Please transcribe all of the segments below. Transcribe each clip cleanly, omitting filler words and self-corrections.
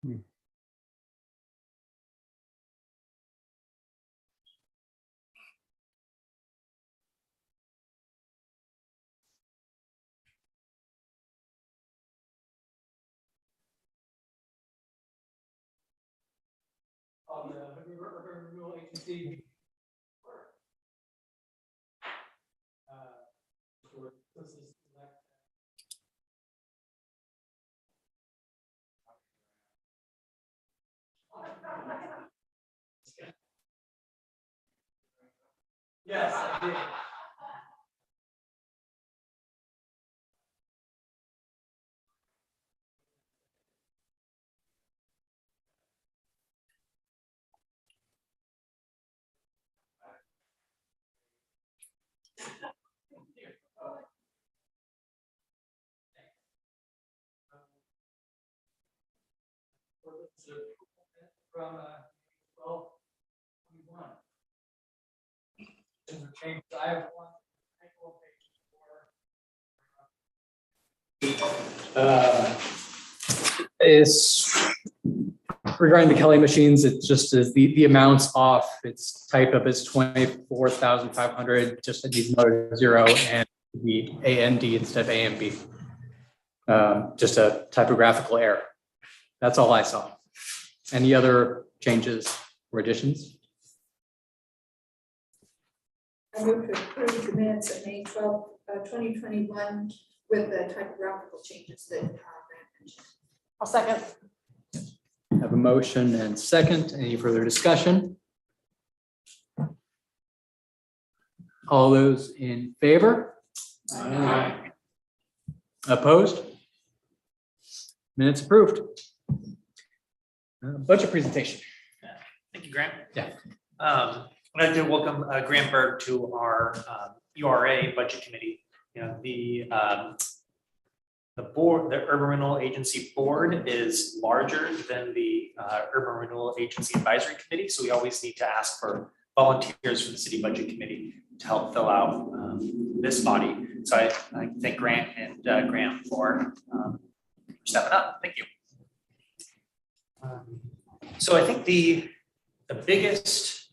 On the urban renewal agency. This is yes, I did. From 12:21. Change. I have one. It's regarding the Kelly machines. It just is the amounts off. It's typed up as 24,500. Just needs another zero and the A and D instead of A and B. Just a typographical error. That's all I saw. Any other changes or additions? I move to approve the minutes of May 12, 2021 with the typographical changes that Grant mentioned. I'll second. Have a motion and second. Any further discussion? All those in favor? Aye. Opposed? Minutes approved. Budget presentation. Thank you, Grant. Yeah. I'd like to welcome Grant Berg to our URA Budget Committee. You know, the board, the Urban Renewal Agency Board is larger than the Urban Renewal Agency Advisory Committee, so we always need to ask for volunteers from the City Budget Committee to help fill out this body. So I thank Grant and Graham for stepping up. Thank you. So I think the biggest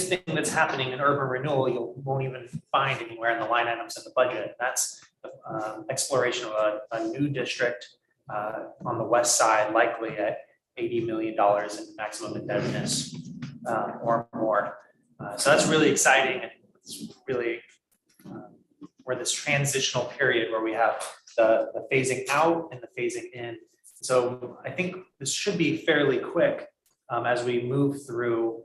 thing that's happening in urban renewal, you won't even find anywhere in the line items in the budget. That's exploration of a new district on the west side, likely at $80 million in maximum indebtedness or more. So that's really exciting. And it's really we're this transitional period where we have the phasing out and the phasing in. So I think this should be fairly quick as we move through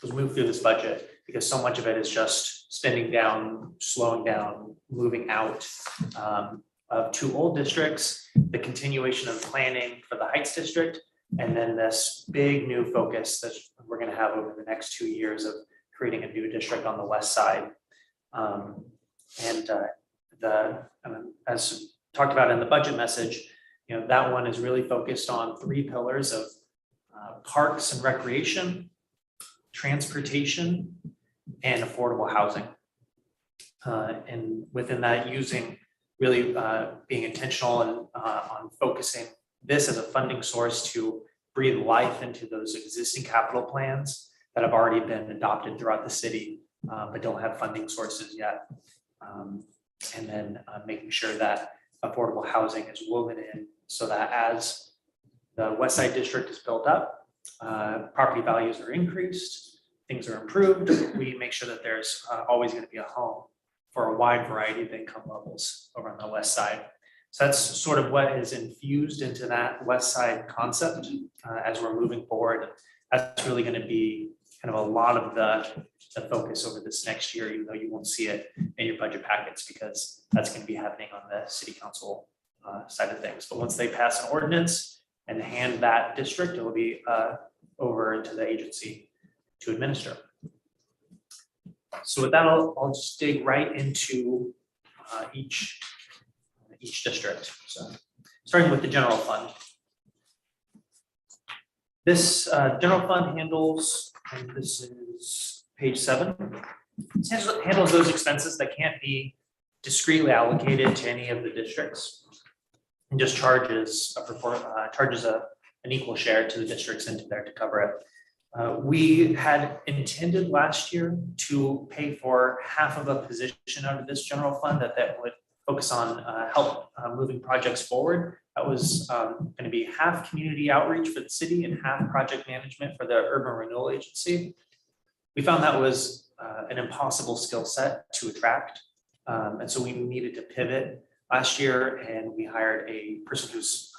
this budget, because so much of it is just spending down, slowing down, moving out of two old districts, the continuation of planning for the Heights District, and then this big new focus that we're going to have over the next 2 years of creating a new district on the west side. As talked about in the budget message, you know, that one is really focused on 3 pillars of parks and recreation, transportation, and affordable housing. And within that, using really being intentional and on focusing this as a funding source to breathe life into those existing capital plans that have already been adopted throughout the city, but don't have funding sources yet. And then making sure that affordable housing is woven in so that as the West Side District is built up, property values are increased, things are improved, we make sure that there's always going to be a home for a wide variety of income levels over on the west side. So that's sort of what is infused into that west side concept as we're moving forward. That's really going to be kind of a lot of the focus over this next year, even though you won't see it in your budget packets, because that's going to be happening on the city council side of things. But once they pass an ordinance and hand that district, it will be over to the agency to administer. So with that, I'll just dig right into each district. So starting with the general fund. This general fund handles, and this is page 7, handles those expenses that can't be discretely allocated to any of the districts. and just charges an equal share to the districts into there to cover it. We had intended last year to pay for half of a position out of this general fund that would focus on help moving projects forward. That was going to be half community outreach for the city and half project management for the Urban Renewal Agency. We found that was an impossible skill set to attract. And so we needed to pivot last year, and we hired a person who's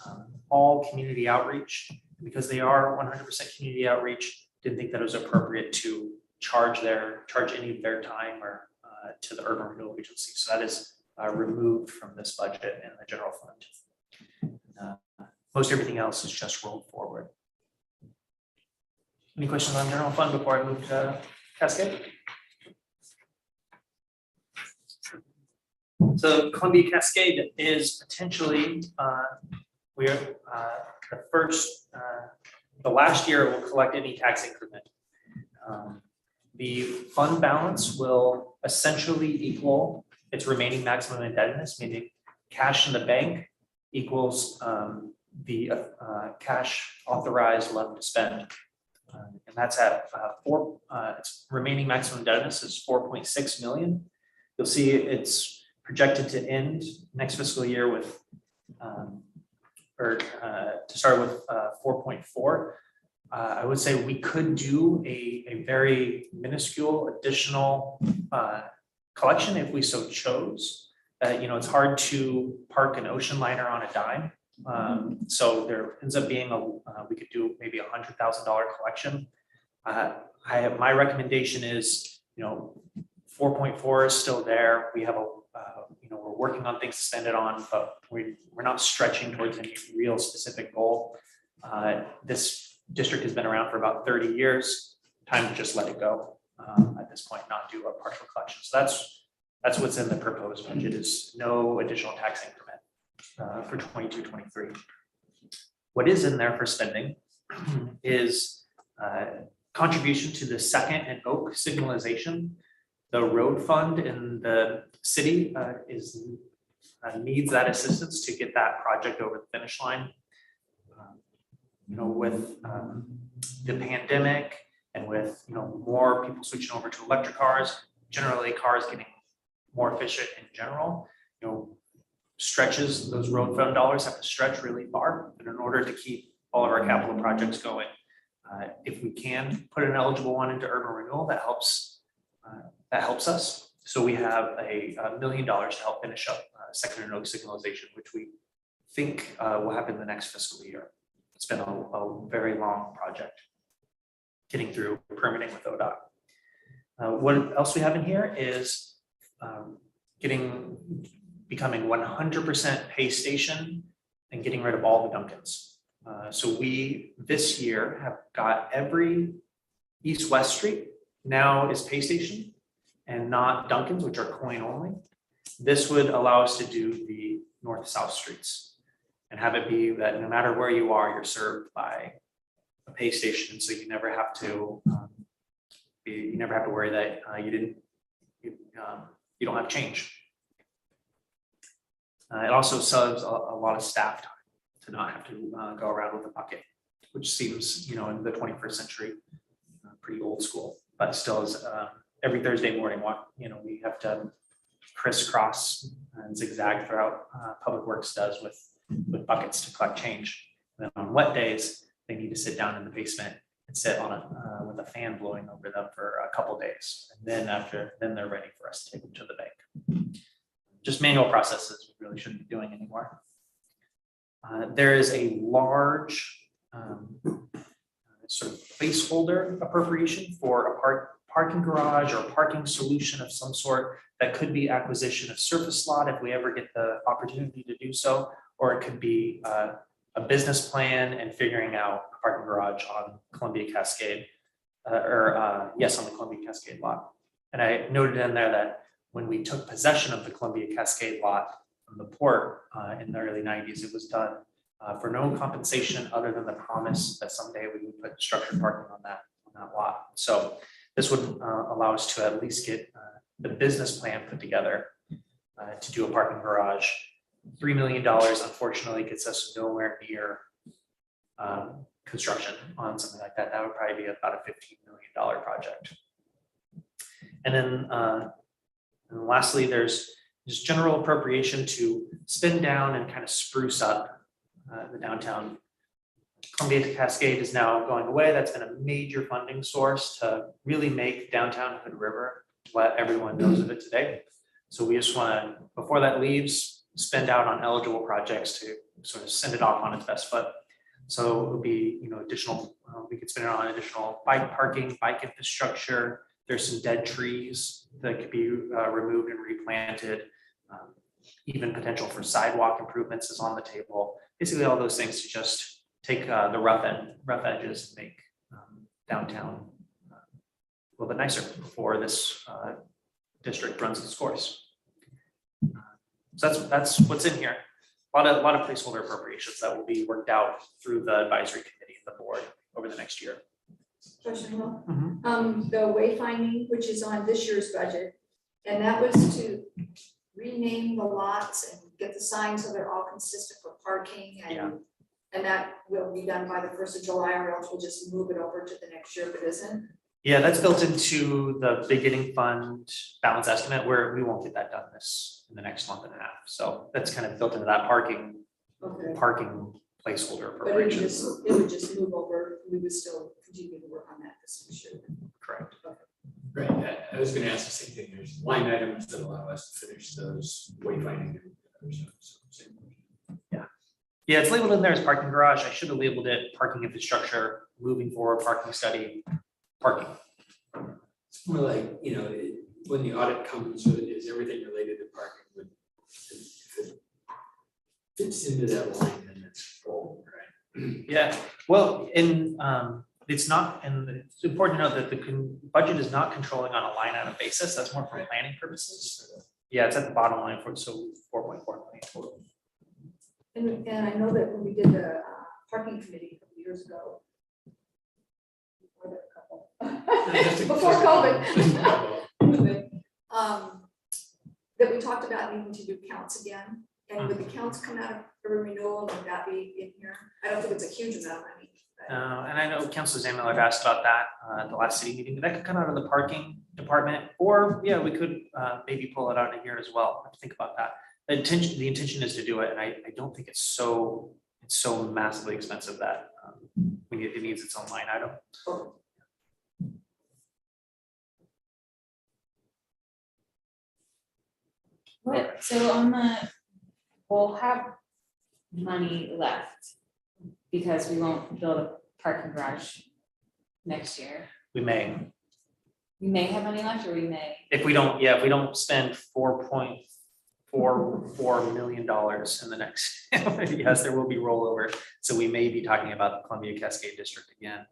all community outreach. Because they are 100% community outreach, didn't think that it was appropriate to charge any of their time or to the Urban Renewal Agency. So that is removed from this budget and the general fund. Most everything else is just rolled forward. Any questions on general fund before I move to Cascade? So Columbia Cascade is potentially, the last year we'll collect any tax increment. The fund balance will essentially equal its remaining maximum indebtedness, meaning cash in the bank equals the cash authorized left to spend. And that's at its remaining maximum indebtedness is 4.6 million. You'll see it's projected to end next fiscal year with to start with 4.4. I would say we could do a very minuscule additional collection if we so chose. It's hard to park an ocean liner on a dime. So there ends up being we could do maybe $100,000 collection. My recommendation is, 4.4 is still there. We have we're working on things to spend it on, but we're not stretching towards any real specific goal. This district has been around for about 30 years. Time to just let it go at this point, not do a partial collection. So that's what's in the proposed budget, is no additional tax increment for 22-23. What is in there for spending is contribution to the Second and Oak signalization. The road fund in the city needs that assistance to get that project over the finish line. With the pandemic and with more people switching over to electric cars, generally cars getting more efficient in general, stretches, those road fund dollars have to stretch really far. And in order to keep all of our capital projects going, if we can put an eligible one into urban renewal, that helps us. So we have $1 million to help finish up Second and Oak signalization, which we think will happen the next fiscal year. It's been a very long project getting through permitting with ODOT. What else we have in here is becoming 100% pay station and getting rid of all the Duncans. So we this year have got every East-West Street now is pay station and not Duncans, which are coin only. This would allow us to do the North-South streets and have it be that no matter where you are, you're served by a pay station. So you never have to worry that you don't have change. It also saves a lot of staff time to not have to go around with a bucket, which seems, in the 21st century, pretty old school, but still is every Thursday morning, we have to crisscross and zigzag throughout. Public Works does with buckets to collect change. And then on wet days, they need to sit down in the basement and sit on with a fan blowing over them for a couple days. And then they're ready for us to take them to the bank. Just manual processes we really shouldn't be doing anymore. There is a large sort of placeholder appropriation for a parking garage or parking solution of some sort that could be acquisition of surface lot if we ever get the opportunity to do so, or it could be a business plan and figuring out a parking garage on Columbia Cascade, on the Columbia Cascade lot. And I noted in there that when we took possession of the Columbia Cascade lot from the port in the early 90s, it was done for no compensation other than the promise that someday we would put structured parking on that lot. So this would allow us to at least get the business plan put together to do a parking garage $3 million unfortunately gets us nowhere near construction on something like that. That would probably be about a $15 million project. And then and lastly, there's just general appropriation to spin down and kind of spruce up the downtown. Columbia Cascade is now going away. That's been a major funding source to really make downtown Hood River what everyone knows of it today. So we just want to, before that leaves, spend out on eligible projects to sort of send it off on its best foot. So it would be, additional, we could spend it on additional bike parking, bike infrastructure. There's some dead trees that could be removed and replanted. Even potential for sidewalk improvements is on the table. Basically all those things to just take the rough edges and make downtown a little bit nicer before this district runs its course. So that's what's in here. A lot of placeholder appropriations that will be worked out through the advisory committee and the board over the next year. Question, Will? Mhm. The wayfinding, which is on this year's budget, and that was to rename the lots and get the signs so they're all consistent for parking and. Yeah. And that will be done by the 1st of July, or else we'll just move it over to the next year if it isn't. Yeah, that's built into the beginning fund balance estimate where we won't get that done in the next month and a half. So that's kind of built into that parking Okay. placeholder But it would appropriations. just move over, we would still continue to work on that this year. Correct. Right, I was gonna ask the same thing, there's line items that allow us to finish those wayfinding and other stuff, so same question. Yeah, it's labeled in there as parking garage. I should have labeled it parking infrastructure, moving forward, parking study, parking. It's more like, when the audit comes, is everything related to parking, if it fits into that line, then it's full, right? Yeah, well, it's not, and it's important to note that the budget is not controlling on a line item basis. That's more for planning purposes. Yeah, it's at the bottom line for, so 4.4 million total. And I know that when we did the parking committee a couple years ago. Before COVID. That we talked about needing to do counts again, and would the counts come out of every renewal, and would that be in here? I don't think it's a huge amount of money. but- And I know Councilor Zamiller have asked about that at the last city meeting. That could come out of the parking department, or yeah, we could maybe pull it out of here as well. I have to think about that. The intention is to do it, and I don't think it's so massively expensive that it needs its own line item. What, so we'll have money left because we won't build a parking garage next year. We may, We may have money left, or we may. if we don't spend $4.44 million in the next, yes, there will be rollover. So we may be talking about the Columbia Cascade District again.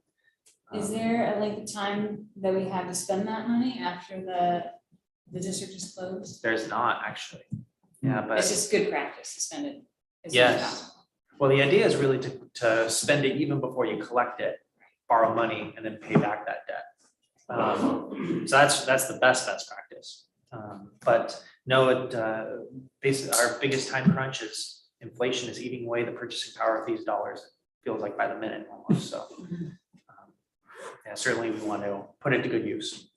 Is there a length of time that we have to spend that money after the district is closed? There's not actually. Yeah, but. It's just good practice to spend it as soon as Yes. possible. Well, the idea is really to spend it even before you collect it, borrow money and then pay back that debt. So that's the best practice. But no, basically our biggest time crunch is inflation is eating away the purchasing power of these dollars. It feels like by the minute almost. So yeah, certainly we want to put it to good use.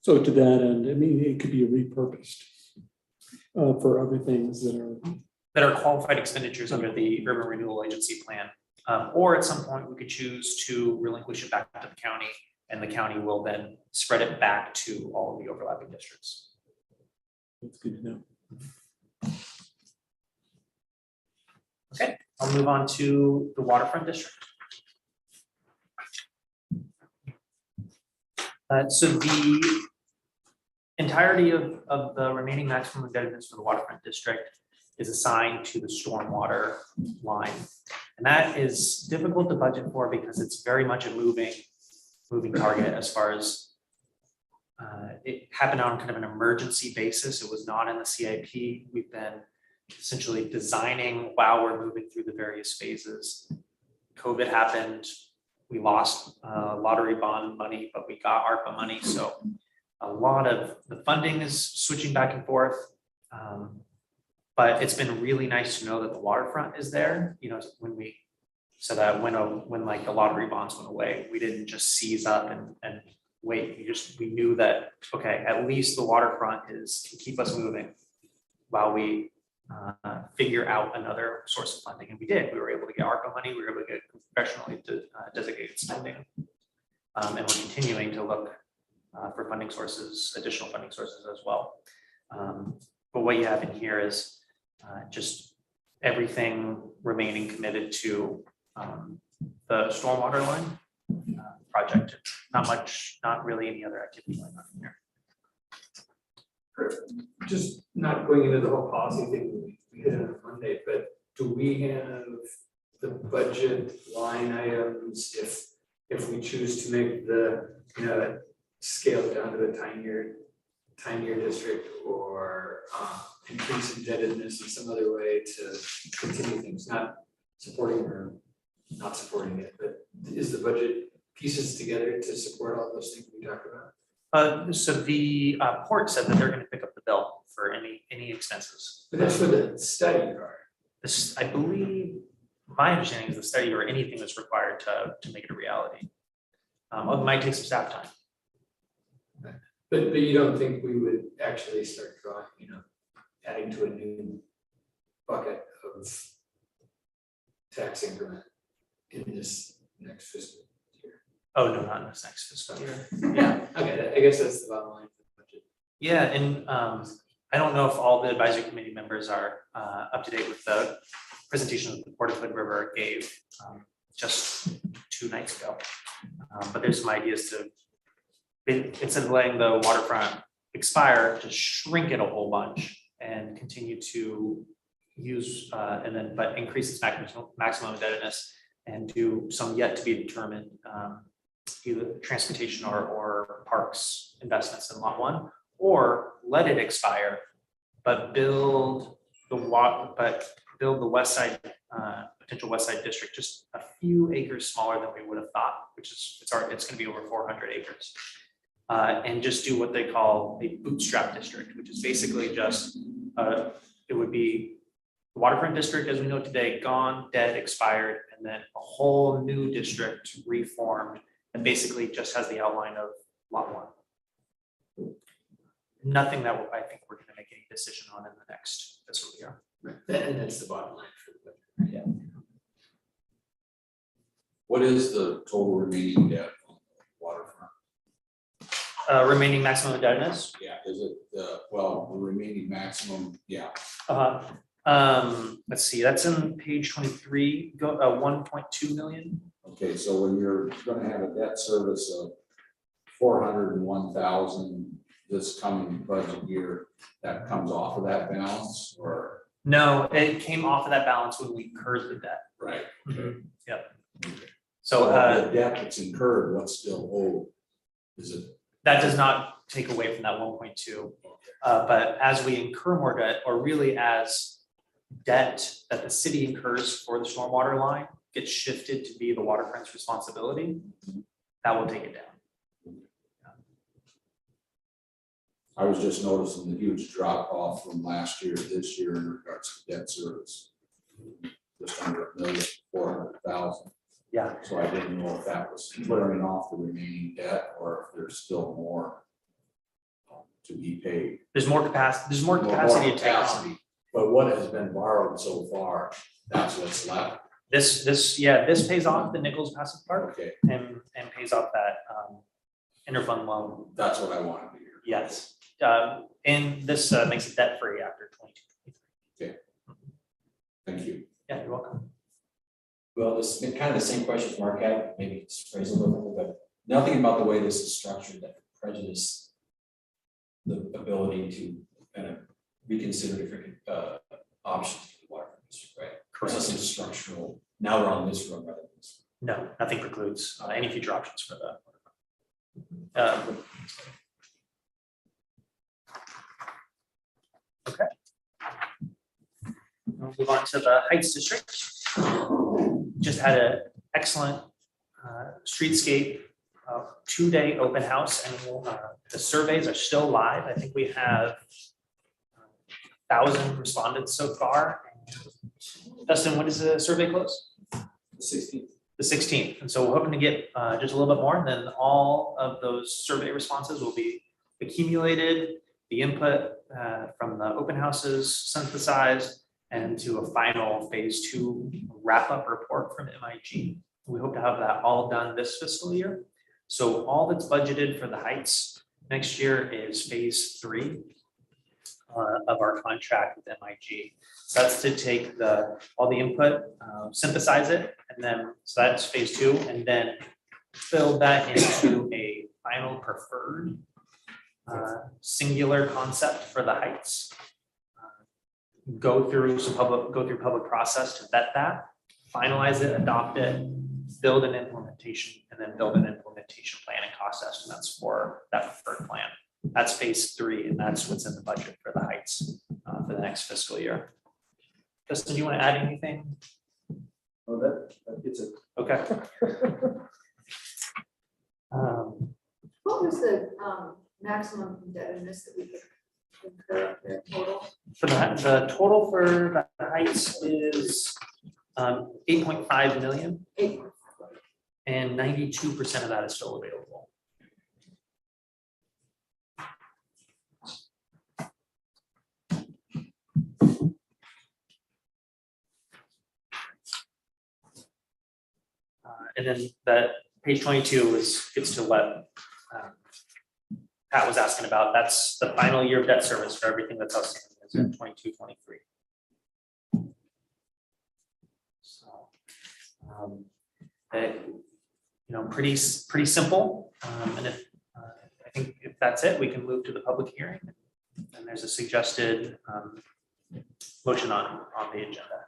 So to that end, I mean, it could be repurposed for other things That are qualified expenditures under the Urban Renewal Agency plan. Or at some point, we could choose to relinquish it back to the county, and the county will then spread it back to all of the overlapping districts. That's good to know. Okay, I'll move on to the waterfront district. So the entirety of the remaining maximum indebtedness for the waterfront district is assigned to the stormwater line. And that is difficult to budget for because it's very much a moving target as far as it happened on kind of an emergency basis. It was not in the CIP. We've been essentially designing while we're moving through the various phases. COVID happened. We lost lottery bond money, but we got ARPA money. So a lot of the funding is switching back and forth. But it's been really nice to know that the waterfront is there, you know, so that when like the lottery bonds went away, we didn't just seize up and wait. We knew that, okay, at least the waterfront can keep us moving while we figure out another source of funding. And we did. We were able to get ARPA money. We were able to get professionally designated spending. And we're continuing to look for funding sources, additional funding sources as well. But what you have in here is just everything remaining committed to the stormwater line project. Not really any other activity going on here. Just not going into the whole policy thing, we hit it on Monday, but do we have the budget line items if we choose to make the, you know, scale down to the tinier district or increase indebtedness in some other way to continue things, not supporting or not supporting it, but is the budget pieces together to support all those things we talked about? So the port said that they're going to pick up the bill for any expenses. But that's for the study part. This, I believe, my understanding is the study or anything that's required to make it a reality. It might take some staff time. But you don't think we would actually start drawing, you know, adding to a new bucket of tax increment in this next fiscal year? Oh, no, not in this next fiscal year. Yeah, okay, I guess that's the bottom line for the budget. Yeah, and I don't know if all the advisory committee members are up to date with the presentation that the Port of Hood River gave just 2 nights ago. But there's some ideas to, instead of letting the waterfront expire, to shrink it a whole bunch and continue to use but increase its maximum indebtedness and do some yet to be determined either transportation or parks investments in lot 1, or let it expire, but build the west side potential west side district just a few acres smaller than we would have thought, which is it's going to be over 400 acres. And just do what they call a bootstrap district, which is basically just, it would be the waterfront district as we know today, gone, dead, expired, and then a whole new district reformed and basically just has the outline of lot 1. Nothing that I think we're going to make any decision on in the next fiscal year. Right, and that's the bottom line for the budget. Yeah. What is the total remaining debt on the waterfront? Remaining maximum indebtedness. Yeah, is it the remaining maximum, yeah. Let's see, that's in page 23, 1.2 million. Okay, so when you're gonna have a debt service of 401,000 this coming budget year, that comes off of that balance, or? No, it came off of that balance when we incurred the debt. Right. Yep. Okay. So The debt that's incurred, what's still owed? Is it? that does not take away from that 1.2. But as we incur more debt, or really as debt that the city incurs for the stormwater line gets shifted to be the waterfront's responsibility, that will take it down. I was just noticing the huge drop off from last year to this year in regards to debt service. Just under 1,400,000. Yeah. So I didn't know if that was clearing off the remaining debt or if there's still more to be paid. There's more capacity. There's more capacity to take on. Capacity, but what has been borrowed so far, that's what's left. This pays off the Nichols Passive Park Okay, and pays off that interfund loan. that's what I wanted to hear. Yes. And this makes it debt free after 22. Thank you. Yeah, you're welcome. Well, this is kind of the same question Mark had, maybe it's phrased a little bit, but nothing about the way this is structured that could prejudice the ability to kind of reconsider different options for the waterfront district, right? Correct. Some structural, now we're on this road rather than this. No, nothing precludes any future options for the. Okay. We'll move on to the Heights District. Just had an excellent streetscape 2-day open house, and the surveys are still live. I think we have 1,000 respondents so far. Justin, when does the survey close? The 16th. The 16th. And so we're hoping to get just a little bit more, and then all of those survey responses will be accumulated, the input from the open houses synthesized, and to a final phase 2 wrap-up report from MIG. We hope to have that all done this fiscal year. So all that's budgeted for the Heights next year is phase 3 of our contract with MIG. So that's to take all the input, synthesize it, and then, so that's phase 2, and then build that into a final preferred singular concept for the Heights. Go through public process to vet that, finalize it, adopt it, build an implementation, and then build an implementation plan and cost estimates for that preferred plan. That's phase 3, and that's what's in the budget for the Heights for the next fiscal year. Justin, do you want to add anything? Oh, that gets it. Okay. What was the maximum indebtedness that we could incur there total? For the total for the Heights is 8.5 million, 8. and 92% of that is still available. And then that page 22 gets to what Pat was asking about. That's the final year of debt service for everything that's outstanding, is in 22, 23. So, pretty simple. And if I think if that's it, we can move to the public hearing. And there's a suggested motion on the agenda.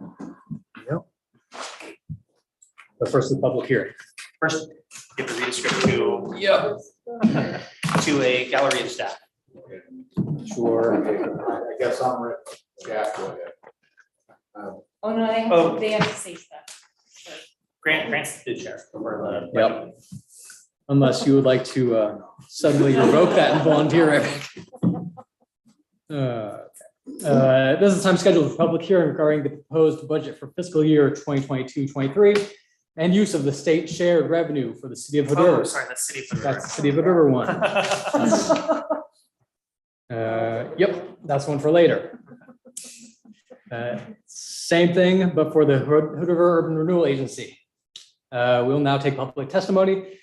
But first, the public hearing. First, give the read script to a gallery of staff. Sure. I guess I'm ready. Jack, go ahead. Oh, no, Oh. they have to say stuff. Grant's the chair for the. Yep. Unless you would like to suddenly revoke that and volunteer. This is time scheduled for public hearing regarding the proposed budget for fiscal year 2022-23 and use of the state shared revenue for the city of Hood Oh, River. sorry, that's City of That's the city of Hood River one. Yep, that's one for later. Same thing, but for the Hood River Urban Renewal Agency. We'll now take public testimony.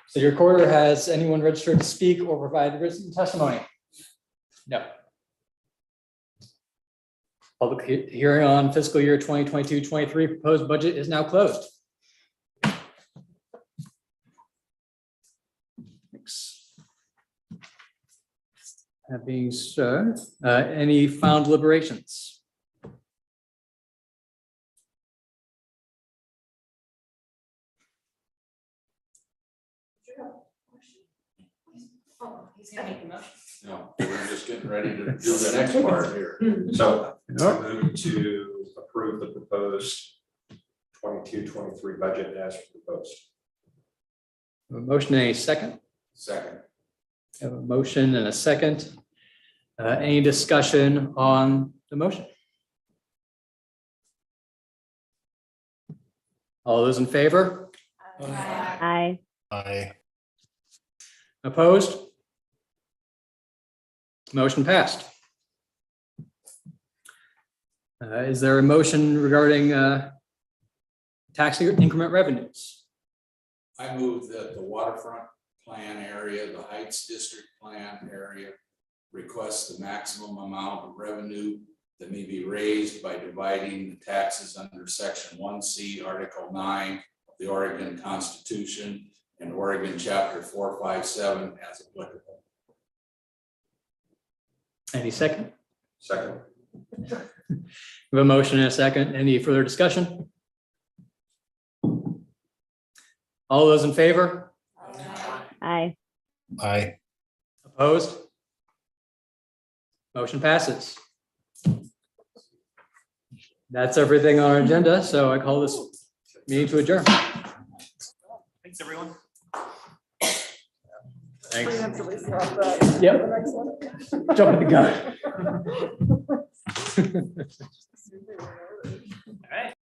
City Recorder, has anyone registered to speak or provide written testimony? No. Public hearing on fiscal year 2022-23 proposed budget is now closed. Thanks. That being said, any final deliberations? Oh, He's gonna make a motion. No, we're just getting ready to do the next part here. So I move to approve the proposed 22-23 budget as proposed. A motion and a second. Second. I have a motion and a second. Any discussion on the motion? All those in favor? Aye. Aye. Opposed? Motion passed. Is there a motion regarding tax increment revenues? I move that the waterfront plan area, the Heights District plan area, request the maximum amount of revenue that may be raised by dividing the taxes under section 1C, article 9 of the Oregon Constitution and Oregon chapter 457 as applicable. Any second? Second. We have a motion and a second. Any further discussion? All those in favor? Aye. Aye. Opposed? Motion passes. That's everything on our agenda, so I call this meeting to adjourn. Thanks, everyone. Thanks. Preemptively swap that. Yep. The next one. Jumping the gun. All right.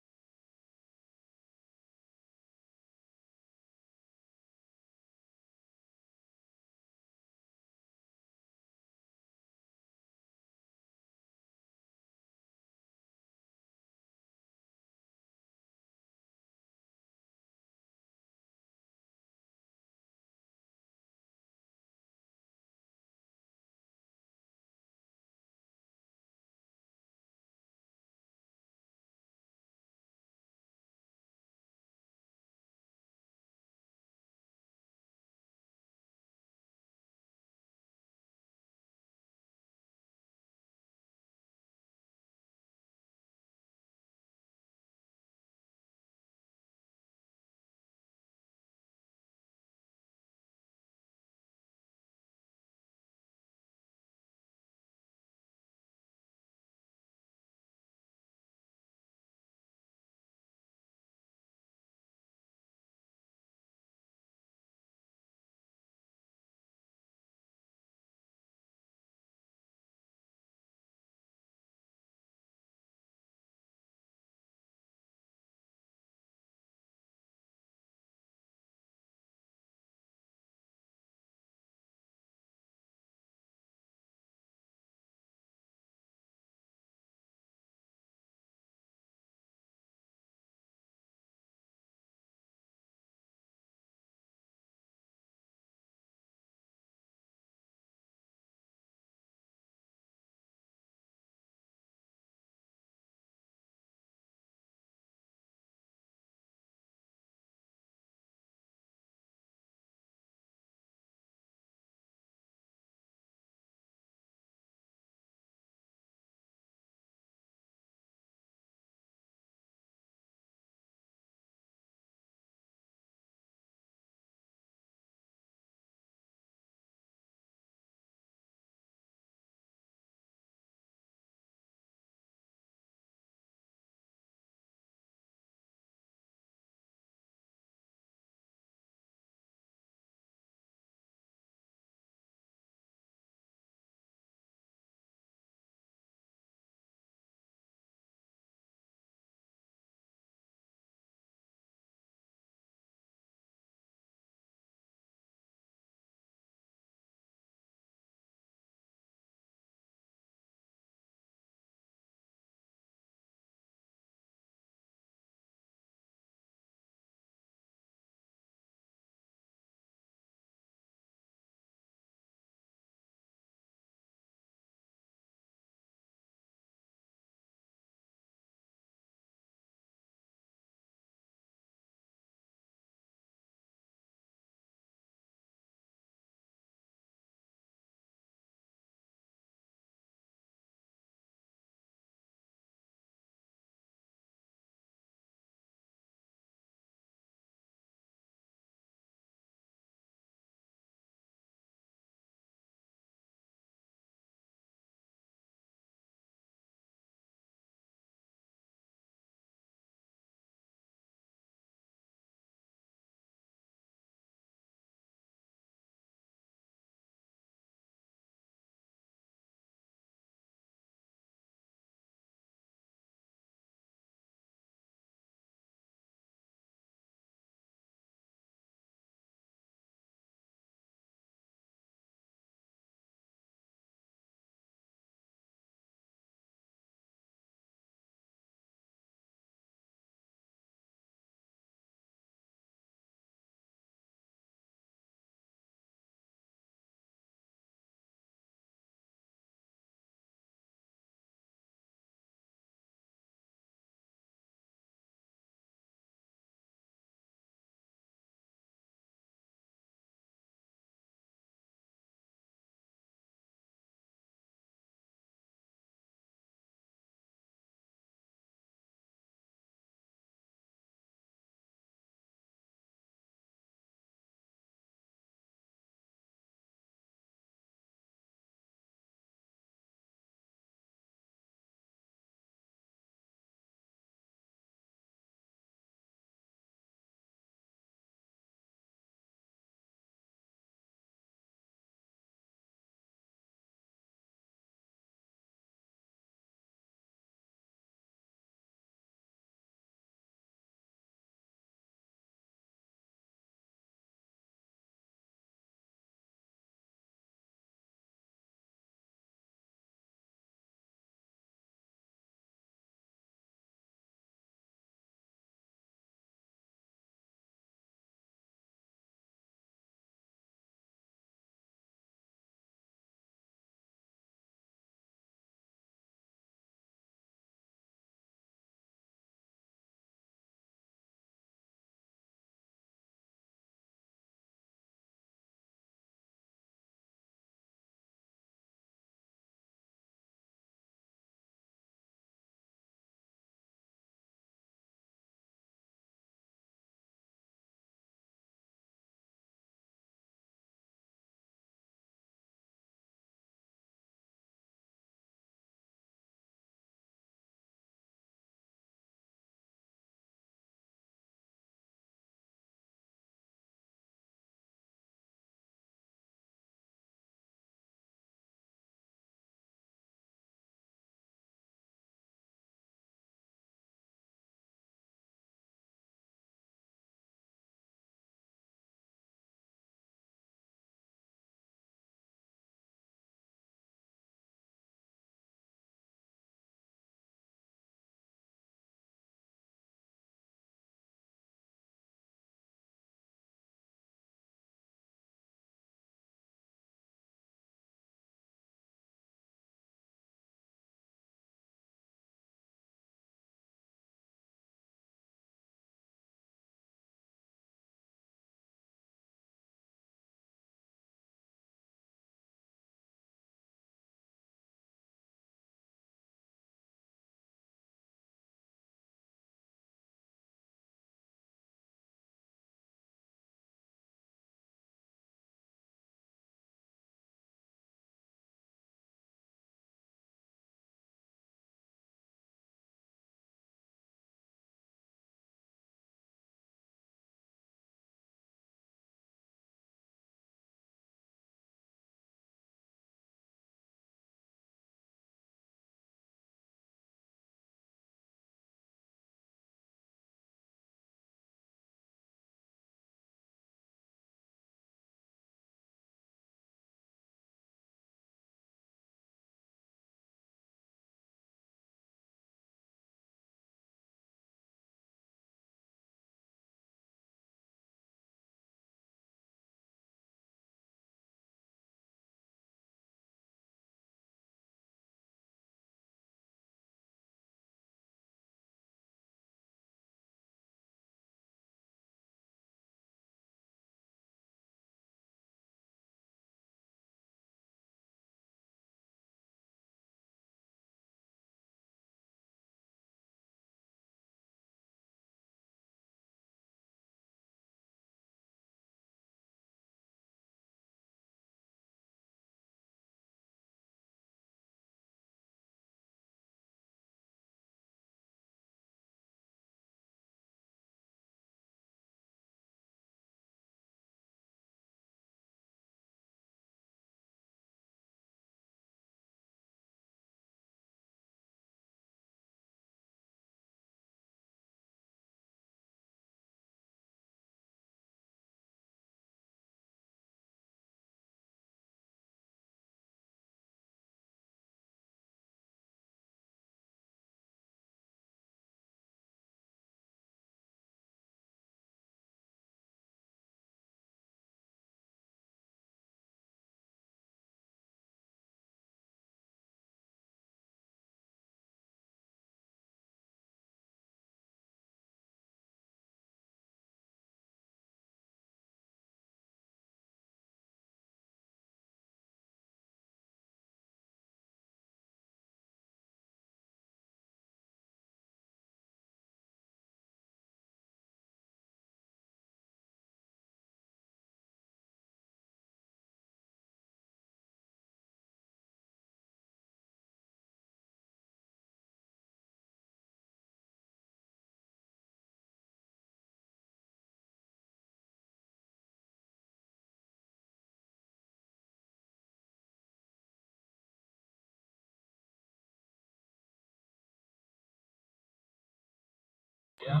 Okay.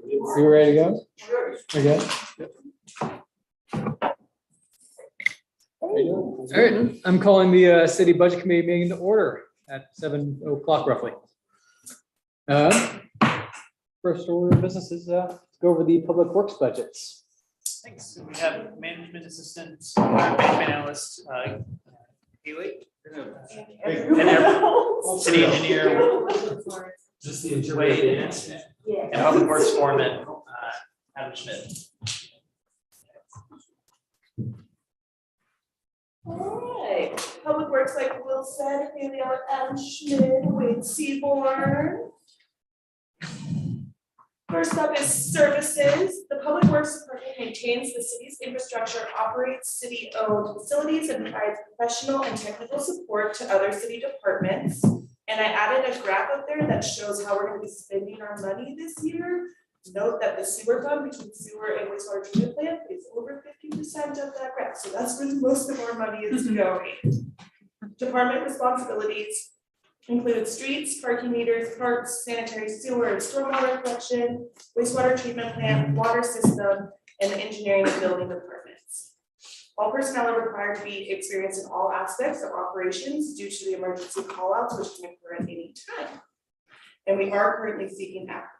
You ready to go? Okay. All right, I'm calling the city budget committee meeting to order at 7:00 roughly. First order of business is to go over the public works budgets. Thanks. So we have management assistant, management analyst, Haley. And our city engineer, Just the Wade, interpretation. and public works foreman, Adam Schmidt. All right, Public Works, like Will said, Haley Adam Schmidt, Wade Seaborn. First up is services. The Public Works Department maintains the city's infrastructure, operates city-owned facilities, and provides professional and technical support to other city departments. And I added a graph up there that shows how we're going to be spending our money this year. Note that the sewer fund between sewer and wastewater treatment plant is over 50% of that graph. So that's where most of our money is going. Department responsibilities include streets, parking meters, parks, sanitary sewer, and stormwater collection, wastewater treatment plant, water system, and the engineering and building departments. All personnel are required to be experienced in all aspects of operations due to the emergency callouts, which can occur at any time. And we are currently seeking applicants.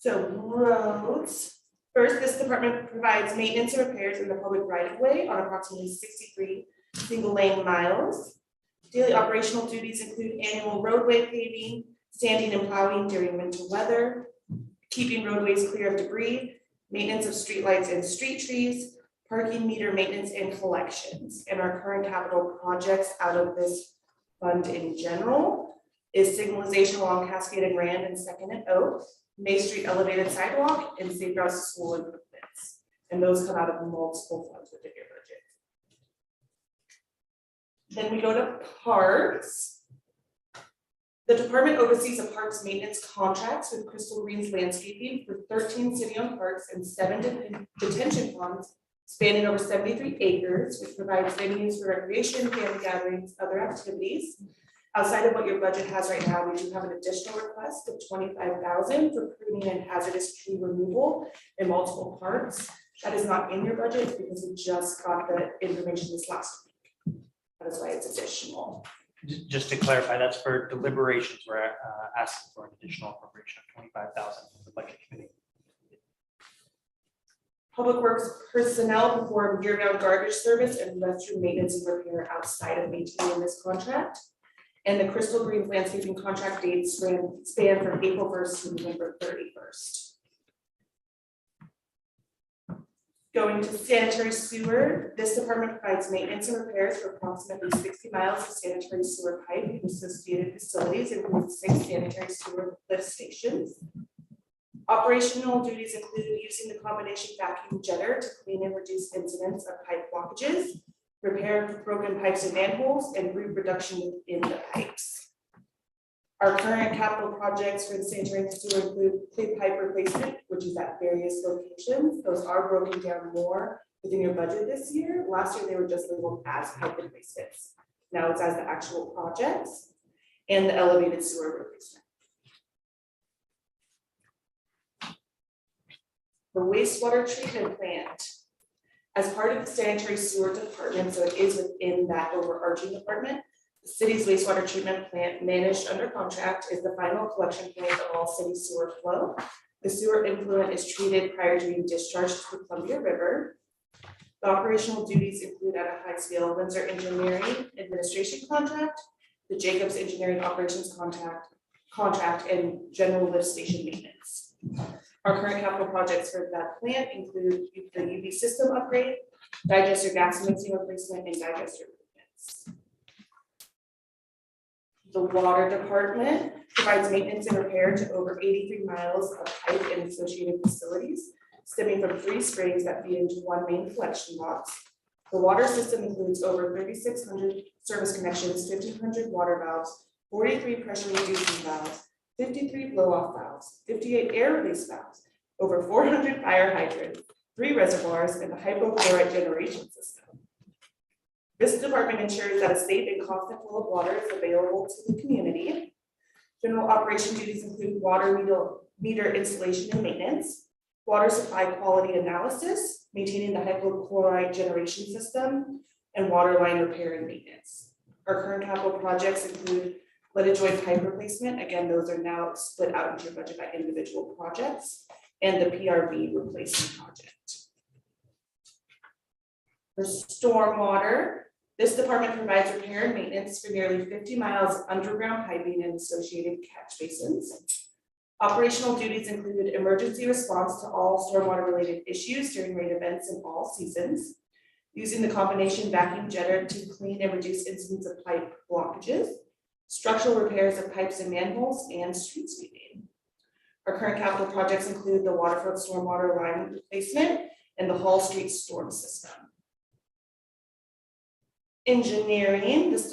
So roads. First, this department provides maintenance and repairs in the public right of way on approximately 63 single lane miles. Daily operational duties include annual roadway paving, sanding and plowing during winter weather, keeping roadways clear of debris, maintenance of streetlights and street trees, parking meter maintenance and collections. And our current capital projects out of this fund in general is signalization along Cascade and Rand and Second and Oak, May Street elevated sidewalk, and safe routes to school improvements. And those come out of multiple funds within your budget. Then we go to parks. The department oversees a parks maintenance contracts with Crystal Greens Landscaping for 13 city-owned parks and 7 detention ponds spanning over 73 acres, which provides venues for recreation, family gatherings, other activities. Outside of what your budget has right now, we do have an additional request of $25,000 for pruning and hazardous tree removal in multiple parks. That is not in your budget because we just got the information this last week. That is why it's additional. Just to clarify, that's for deliberations. We're asking for an additional appropriation of $25,000 from the budget committee. Public Works personnel perform year-round garbage service and restroom maintenance and repair outside of maintaining this contract. And the Crystal Greens Landscaping contract dates span from April 1st to November 31st. Going to sanitary sewer, this department provides maintenance and repairs for approximately 60 miles of sanitary sewer pipe and associated facilities, including 6 sanitary sewer lift stations. Operational duties include using the combination vacuum jetter to clean and reduce incidents of pipe blockages, repair of broken pipes and manholes, and root reduction within the pipes. Our current capital projects for the sanitary sewer include clean pipe replacement, which is at various locations. Those are broken down more within your budget this year. Last year, they were just labeled as pipe replacements. Now it's as the actual projects and the elevated sewer replacement. The wastewater treatment plant. As part of the sanitary sewer department, so it is within that overarching department, the city's wastewater treatment plant managed under contract is the final collection point of all city sewer flow. The sewer influent is treated prior to being discharged to the Columbia River. The operational duties include at a high scale Windsor Engineering Administration contract, the Jacobs Engineering Operations contract, and general lift station maintenance. Our current capital projects for that plant include the UV system upgrade, digester gas mixing replacement, and digester improvements. The water department provides maintenance and repair to over 83 miles of pipe and associated facilities, stemming from 3 springs that feed into 1 main collection box. The water system includes over 3,600 service connections, 1,500 water valves, 43 pressure reducing valves, 53 blow-off valves, 58 air release valves, over 400 fire hydrants, 3 reservoirs, and a hypochlorite generation system. This department ensures that a safe and constant flow of water is available to the community. General operation duties include water meter installation and maintenance, water supply quality analysis, maintaining the hypochlorite generation system, and water line repair and maintenance. Our current capital projects include leaded joint pipe replacement. Again, those are now split out into your budget by individual projects, and the PRV replacement project. For stormwater, this department provides repair and maintenance for nearly 50 miles of underground piping and associated catch basins. Operational duties include emergency response to all stormwater related issues during rain events in all seasons, using the combination vacuum jetter to clean and reduce incidents of pipe blockages, structural repairs of pipes and manholes, and street sweeping. Our current capital projects include the waterfront stormwater line replacement and the Hall Street storm system. Engineering, this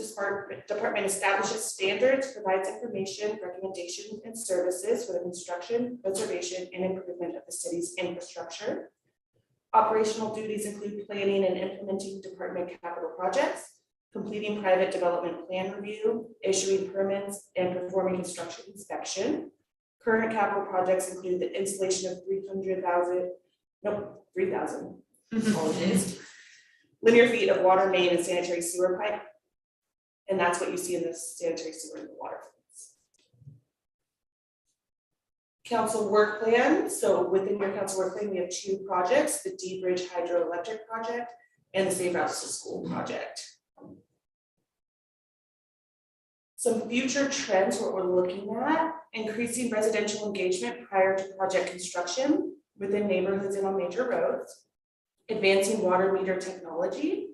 department establishes standards, provides information, recommendations, and services for the construction, preservation, and improvement of the city's infrastructure. Operational duties include planning and implementing department capital projects, completing private development plan review, issuing permits, and performing construction inspection. Current capital projects include the installation of 3,000 apologies, linear feet of water main and sanitary sewer pipe. And that's what you see in this sanitary sewer in the water. Council work plan. So within your council work plan, we have 2 projects, the D Bridge hydroelectric project and the Safe Routes to School project. Some future trends, what we're looking at, increasing residential engagement prior to project construction within neighborhoods and on major roads, advancing water meter technology,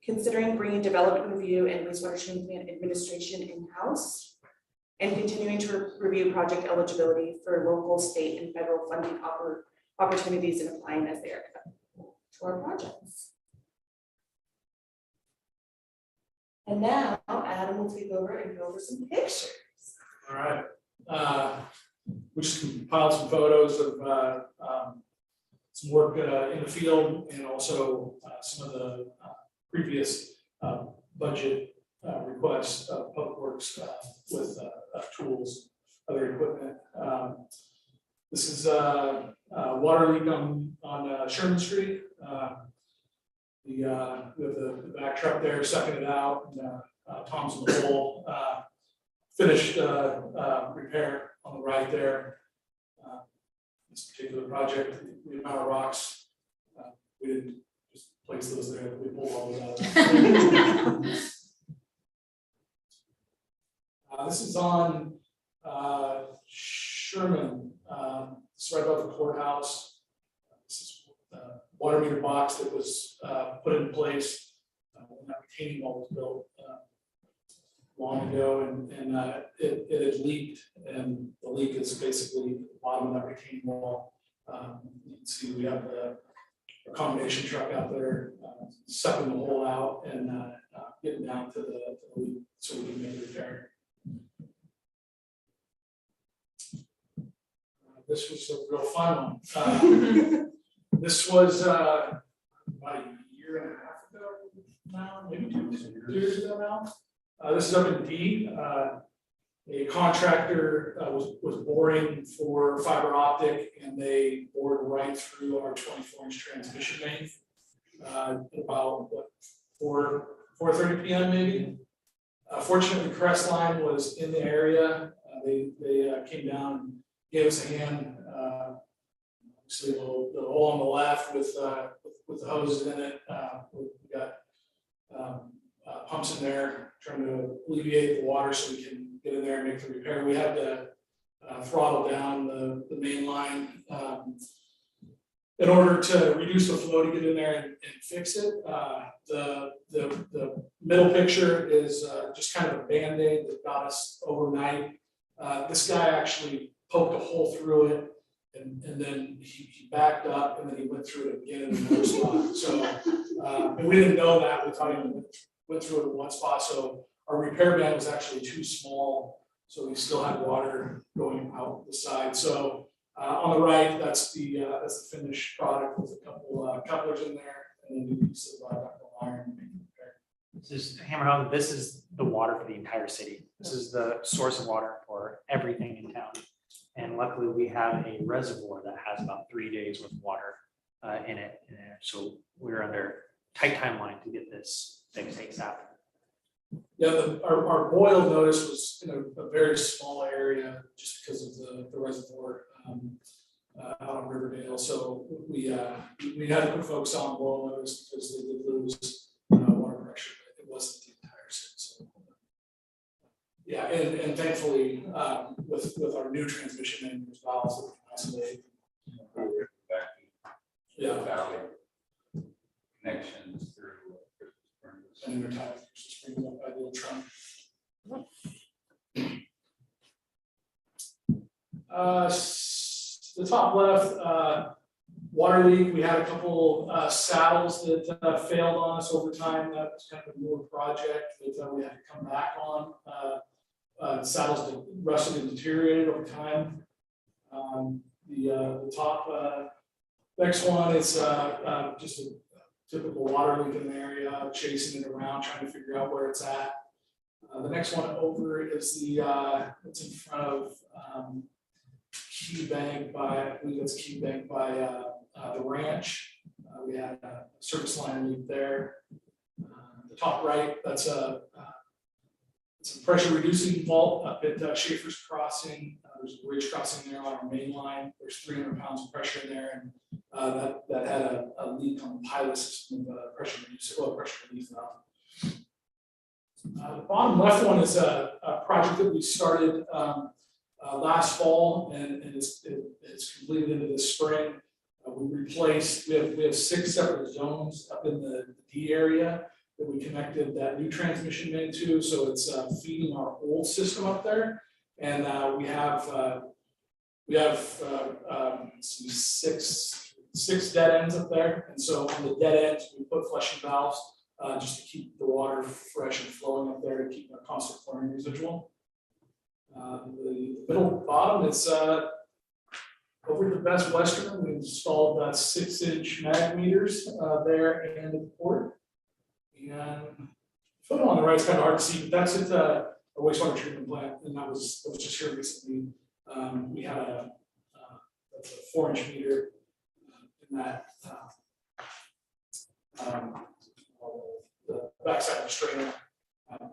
considering bringing development review and wastewater treatment plant administration in-house, and continuing to review project eligibility for local, state, and federal funding opportunities and applying as they are to our projects. And now Adam will take over and go over some pictures. All right. We just compiled some photos of some work in the field, and also some of the previous budget requests of Public Works with tools, other equipment. This is a water leak on Sherman Street. We have the back truck there sucking it out, and Tom's in the hole. Finished repair on the right there. This particular project, the amount of rocks, we didn't just place those there, we pulled all those out. This is on Sherman. It's right above the courthouse. This is water meter box that was put in place when that retaining wall was built long ago, and it had leaked, and the leak is basically at the bottom of that retaining wall. You can see we have the combination truck out there sucking the hole out and getting down to the leak so we can make the repair. This was a real fun one. This was about a year and a half ago now, maybe 2 years ago now. This is up in D. A contractor was boring for fiber optic, and they bored right through our 24-inch transmission main about 4:30 p.m. maybe. Fortunately, Crestline was in the area. They came down and gave us a hand. Obviously, the hole on the left with the hoses in it. We got pumps in there trying to alleviate the water so we can get in there and make the repair. We had to throttle down the main line in order to reduce the flow to get in there and fix it. The middle picture is just kind of a Band-Aid that got us overnight. This guy actually poked a hole through it, and then he backed up, and then he went through it again in another spot. So, and we didn't know that. We thought he went through it in one spot. So our repair band was actually too small, so we still had water going out the side. So On the right, that's the finished product with a couple couplers in there, and then a piece of ductile iron. This is Hammerhall, this is the water for the entire city. This is the source of water for everything in town. And luckily, we have a reservoir that has about 3 days worth of water in it. And so we're under tight timeline to get this fixed ASAP. Yeah, our boil notice was in a very small area just because of the reservoir out on Riverdale. So we had to put folks on boil notice because they did lose water pressure, but it wasn't the entire city. So, yeah, and thankfully with our new transmission main, there's valves that we can isolate. Yeah. Valley connections through Crystal Springs. And they're tied to Crystal Springs up by the little trunk. The top left, water leak, we had a couple saddles that failed on us over time. That was kind of a newer project that we had to come back on. Saddles that rusted and deteriorated over time. The top next one is just a typical water leak in the area, chasing it around, trying to figure out where it's at. The next one over is it's in front of Key Bank by, I believe it's Key Bank by the ranch. We had a service line leak there. The top right, that's it's a pressure reducing vault up at Schaefer's Crossing. There's a bridge crossing there on our main line. There's 300 pounds of pressure in there, and that had a leak on the pilot system of pressure relief valve. The bottom left one is a project that we started last fall, and it's completed into the spring. We have 6 separate zones up in the D area that we connected that new transmission main to, so it's feeding our old system up there, and we have some six dead ends up there, and so on the dead ends we put flushing valves just to keep the water fresh and flowing up there to keep a constant chlorine residual. The middle bottom is over the Best Western. We installed 6-inch mag meters there and at the port. And photo on the right is kind of hard to see, but that's at a wastewater treatment plant, and that was just here recently. We had a 4-inch meter in that the backside of the strainer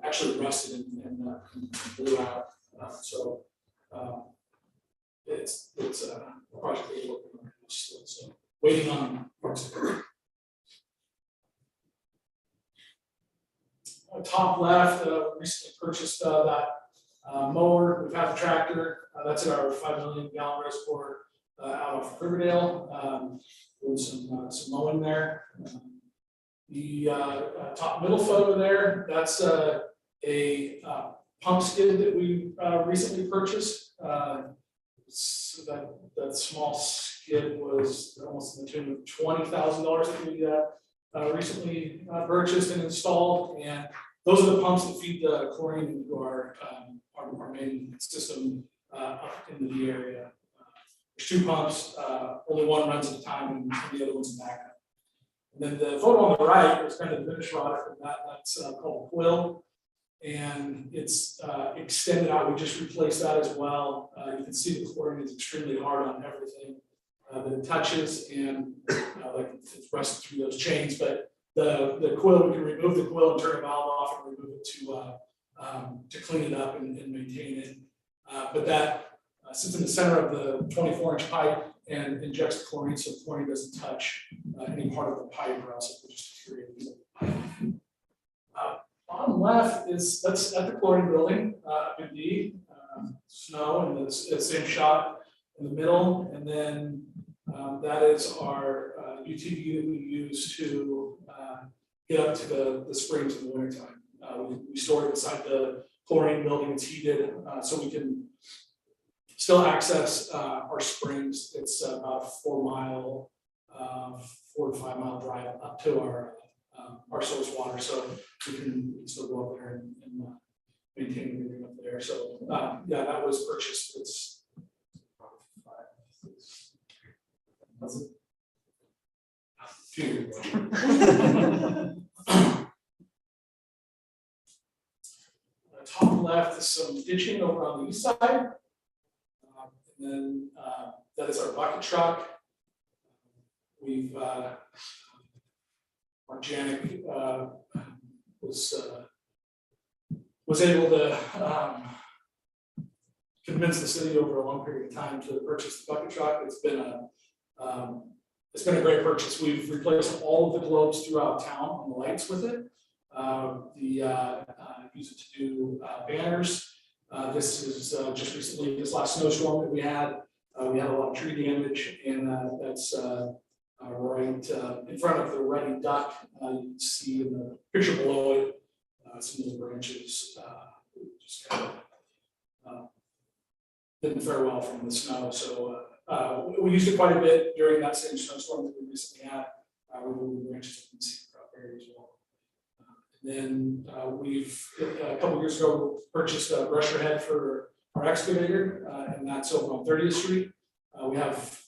actually rusted and blew out. So it's a project that we're working on still, so waiting on parts of it. Top left, recently purchased that mower. We've had the tractor. That's at our 5 million gallon reservoir out of Riverdale. Doing some mowing there. The top middle photo there, that's a pump skid that we recently purchased. So that small skid was almost in the tune of $20,000 that we recently purchased and installed, and those are the pumps that feed the chlorine into our main system up into the area. There's 2 pumps, only one runs at a time, and the other one's backup. And then the photo on the right is kind of the finished product of that. That's called Quill, and it's extended out. We just replaced that as well. You can see the chlorine is extremely hard on everything that it touches, and like it's rusted through those chains. But the quill, we can remove the quill and turn a valve off and remove it to clean it up and maintain it. But that sits in the center of the 24-inch pipe and injects the chlorine, so the chlorine doesn't touch any part of the pipe, or else it will just deteriorate. Bottom left that's at the chlorine building up in D, snow, and it's the same shot in the middle, and then that is our UTV that we use to get up to the springs in the wintertime. We store it inside the chlorine building. It's heated, so we can still access our springs. It's about a 4 to 5 mile drive up to our source water, so we can still go up there and maintain everything up there. So yeah, that was purchased. It's Few years ago. Top left is some ditching over on the east side. And then that is our bucket truck. We've, Organic was able to convince the city over a long period of time to purchase the bucket truck. It's been a great purchase. We've replaced all of the globes throughout town on the lights with it. Use it to do banners. This is just recently, this last snowstorm that we had a lot of tree damage, and that's right in front of the Ready Duck. You can see in the picture below it, some of the branches just kind of didn't fare well from the snow. So we used it quite a bit during that same snowstorm that we recently had. We moved branches in the scenic route area as well. Then we've, a couple years ago, purchased a brusher head for our excavator, and that's over on 30th Street. We have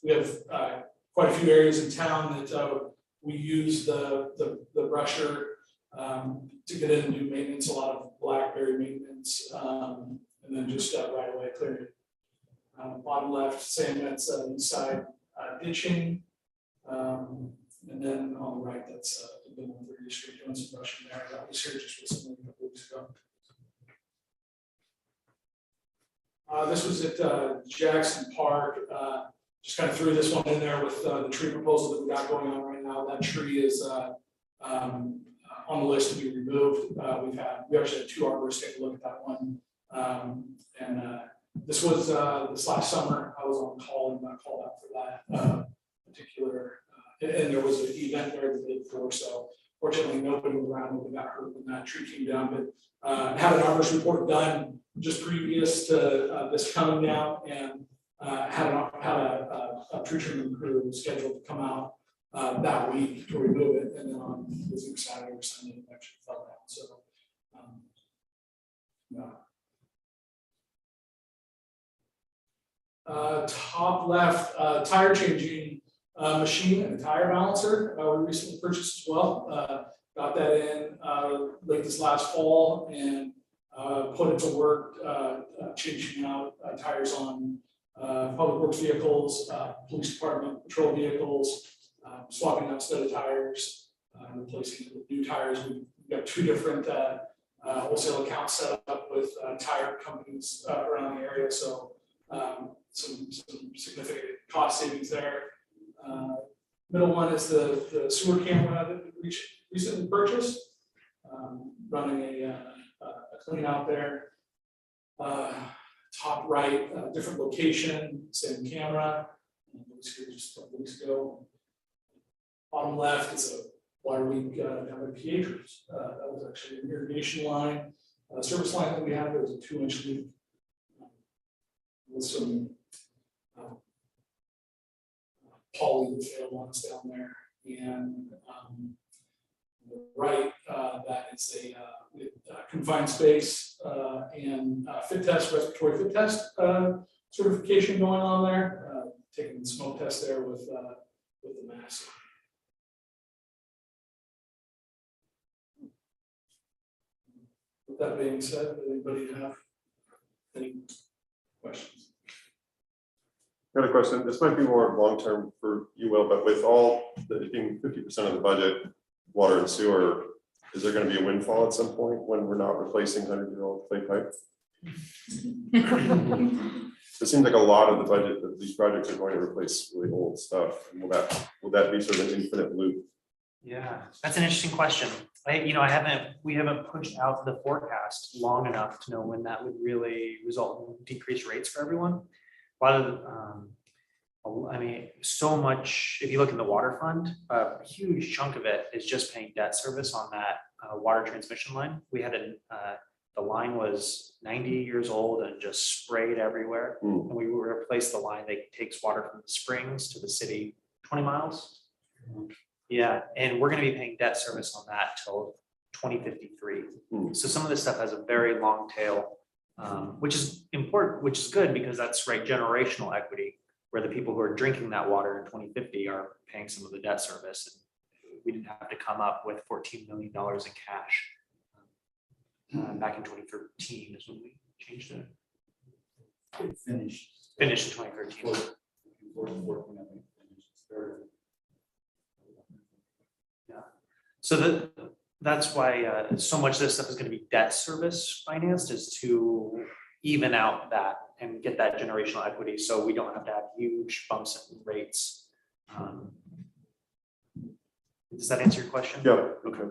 quite a few areas in town that we use the brusher to get in and do maintenance, a lot of blackberry maintenance, and then just right away clear it. Bottom left, same, that's east side ditching. And then on the right, that's the one 30th Street doing some brushing there. That was here just recently, a couple weeks ago. This was at Jackson Park. Just kind of threw this one in there with the tree proposal that we got going on right now. That tree is on the list to be removed. We actually had two arborists take a look at that one. This was this last summer. I was on call and got called out for that particular. And there was an event there the day before, so fortunately nobody was around when we got hurt when that tree came down. But had an arborist report done just previous to this coming down, and had a tree trimming crew scheduled to come out that week to remove it, and then on this Saturday or Sunday it actually fell down. So top left, tire changing machine and a tire balancer. We recently purchased as well. Got that in late this last fall and put it to work, changing out tires on public works vehicles, police department patrol vehicles, swapping out studded tires, replacing it with new tires. We've got two different wholesale accounts set up with tire companies around the area, so some significant cost savings there. Middle one is the sewer camera that we recently purchased, running a clean out there. Top right, different location, same camera. It was here just a couple weeks ago. Bottom left is a water leak down at Pietro's. That was actually an irrigation line, service line that we had. There was a 2-inch leak with some poly that failed once down there, and right, that is a confined space and fit test, respiratory fit test certification going on there. Taking the smoke test there with the mask. With that being said, anybody have any questions? Got a question. This might be more long-term for you, Will, but with all the being 50% of the budget, water and sewer, is there going to be a windfall at some point when we're not replacing 100-year-old clay pipe? It seems like a lot of the budget that these projects are going to replace really old stuff. And will that be sort of an infinite loop? Yeah, that's an interesting question. We haven't pushed out the forecast long enough to know when that would really result in decreased rates for everyone. So much, if you look in the water fund, a huge chunk of it is just paying debt service on that water transmission line. We had the line was 90 years old and just sprayed everywhere. And we replaced the line that takes water from the springs to the city 20 miles. Yeah, and we're going to be paying debt service on that till 2053. So some of this stuff has a very long tail, which is important, which is good because that's generational equity. where the people who are drinking that water in 2050 are paying some of the debt service. And we didn't have to come up with $14 million in cash. Back in 2013 is when we changed it. Finished in 2013. Yeah. So that's why so much of this stuff is going to be debt service financed, is to even out that and get that generational equity, so we don't have to have huge bumps in rates. Does that answer your question? Yeah, okay.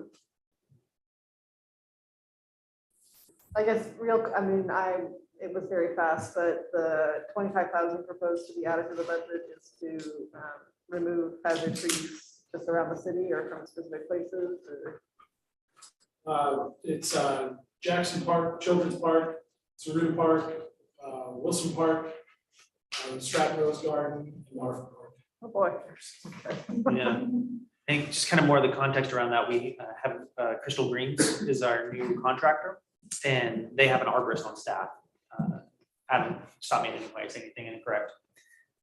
I guess it was very fast, but the 25,000 proposed to be added to the budget is to remove hazard trees just around the city or from specific places, or? It's Jackson Park, Children's Park, Saruta Park, Wilson Park, Stratton Rose Garden, and Waterford Park. Oh, boy. Yeah, I think just kind of more of the context around that, we have Crystal Greens is our new contractor, and they have an arborist on staff. Haven't stopped me in any way, say anything incorrect.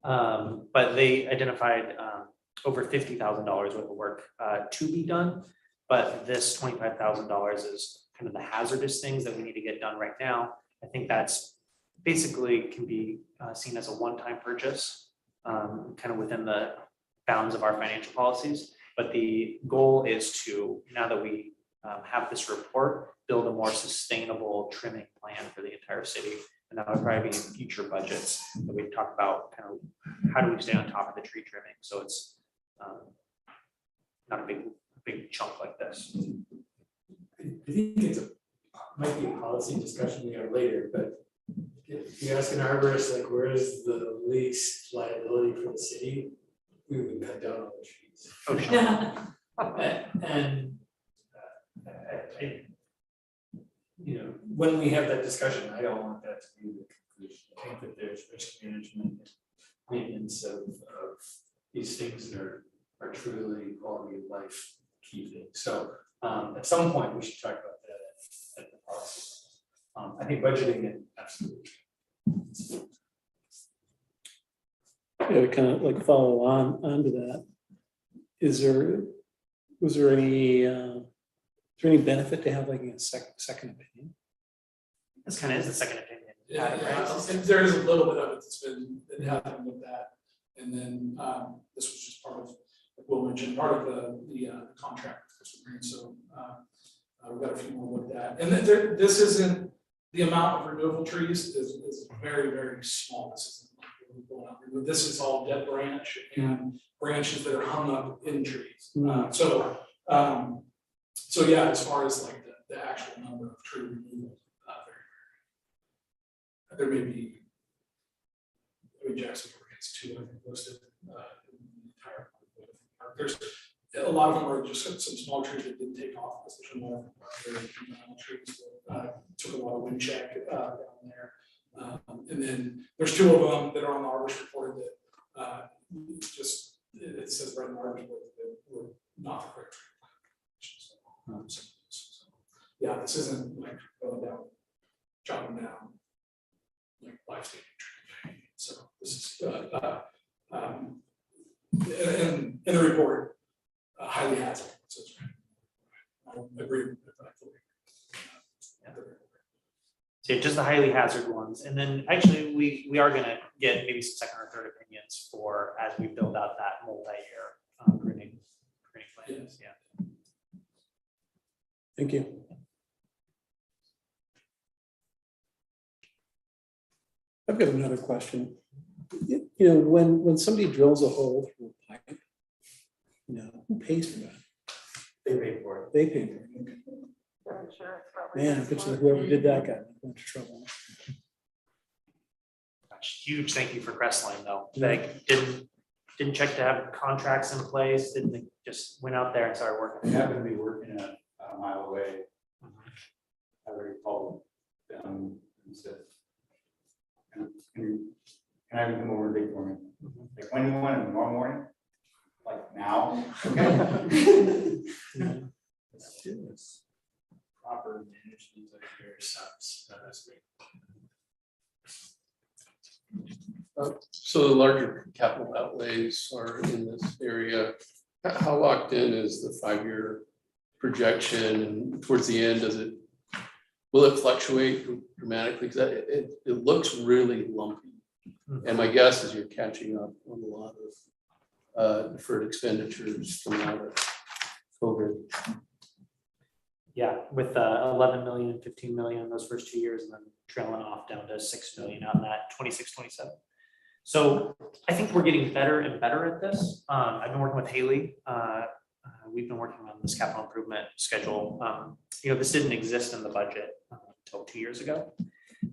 But they identified over $50,000 worth of work to be done. But this $25,000 is kind of the hazardous things that we need to get done right now. I think that's basically can be seen as a one-time purchase, kind of within the bounds of our financial policies. But the goal is to, now that we have this report, build a more sustainable trimming plan for the entire city. And that would probably be in future budgets that we talk about, kind of how do we stay on top of the tree trimming, so it's not a big chunk like this. I think might be a policy discussion we have later, but if you ask an arborist, like, where is the least liability for the city, we would cut down all the trees. Oh, sure. And you know, when we have that discussion, I don't want that to be the conclusion. I think that there's risk management and maintenance of these things that are truly quality of life key things. So at some point, we should talk about that at the process. I think budgeting it absolutely. Yeah, to kind of like follow onto that. Was there any benefit to have like a second opinion? This kind of is the second opinion. Yeah, and there is a little bit of it that's been happening with that. And then this was just part of, like Will mentioned, part of the contract with Crystal Green. So we've got a few more with that. And then this isn't, the amount of removal trees is very, very small. This isn't like we're going out and remove. This is all dead branch and branches that are hung up in trees. So yeah, as far as like the actual number of tree removal, there may be, I mean, Jackson gets 2, I think, listed in the entire park. There's a lot of them are just some small trees that didn't take off, especially more very trees that took a lot of wind check down there. And then there's 2 of them that are on the arborist report that just, it says right in the arborist report that were not the correct tree. So, yeah, this isn't like going down, chopping down like life-saving tree. So this is in the report, highly hazardous. So it's I agree with that fully. So just the highly hazard ones, and then actually we are going to get maybe some second or third opinions for as we build out that multi-year pruning plans. Yeah. Thank you. I've got another question. You know, when somebody drills a hole through a pipe, you know, who pays for that? They pay for it. They pay for it. Okay. Man, I bet you whoever did that got in a bunch of trouble. Gosh, huge thank you for Crestline though. Like didn't check to have contracts in place. Didn't just went out there and started working. They happen to be working a mile away. I already called them and said, can I have you come over and dig for me? Like, when you want it, tomorrow morning? Like now? Okay. Proper management of your subs. That's great. So the larger capital outlays are in this area. How locked in is the 5-year projection, and towards the end, will it fluctuate dramatically? Because it looks really lumpy. And my guess is you're catching up on a lot of deferred expenditures from out of COVID. Yeah, with 11 million, 15 million those first 2 years, and then trailing off down to 6 million on that 26, 27. So I think we're getting better and better at this. I've been working with Haley. We've been working on this capital improvement schedule. This didn't exist in the budget until 2 years ago.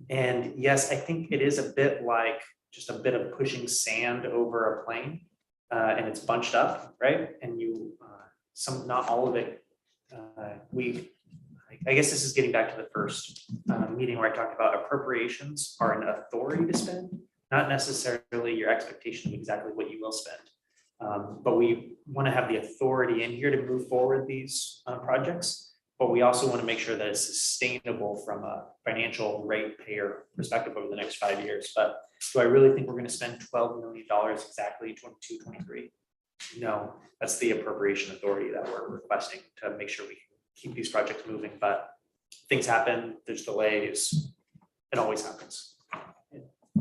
And yes, I think it is a bit like just a bit of pushing sand over a plane, and it's bunched up, right? And not all of it. I guess this is getting back to the first meeting where I talked about appropriations are an authority to spend, not necessarily your expectation of exactly what you will spend. But we want to have the authority in here to move forward these projects, but we also want to make sure that it's sustainable from a financial ratepayer perspective over the next 5 years. But do I really think we're going to spend $12 million exactly 22, 23? No, that's the appropriation authority that we're requesting to make sure we can keep these projects moving. But things happen, there's delays, it always happens.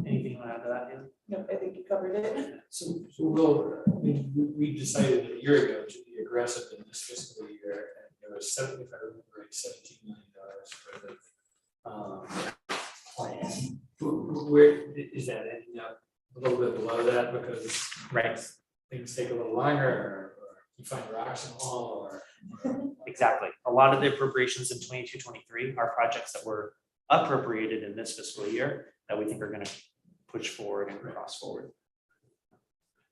Anything you want to add to that, Ian? No, I think you covered it. So we decided a year ago to be aggressive in this fiscal year, and there was if I remember right, $17 million for the plan. Where is that ending up a little bit below that because things take a little longer, or you find rocks in the wall, or Exactly. A lot of the appropriations in 22, 23 are projects that were appropriated in this fiscal year that we think are going to push forward and cross forward.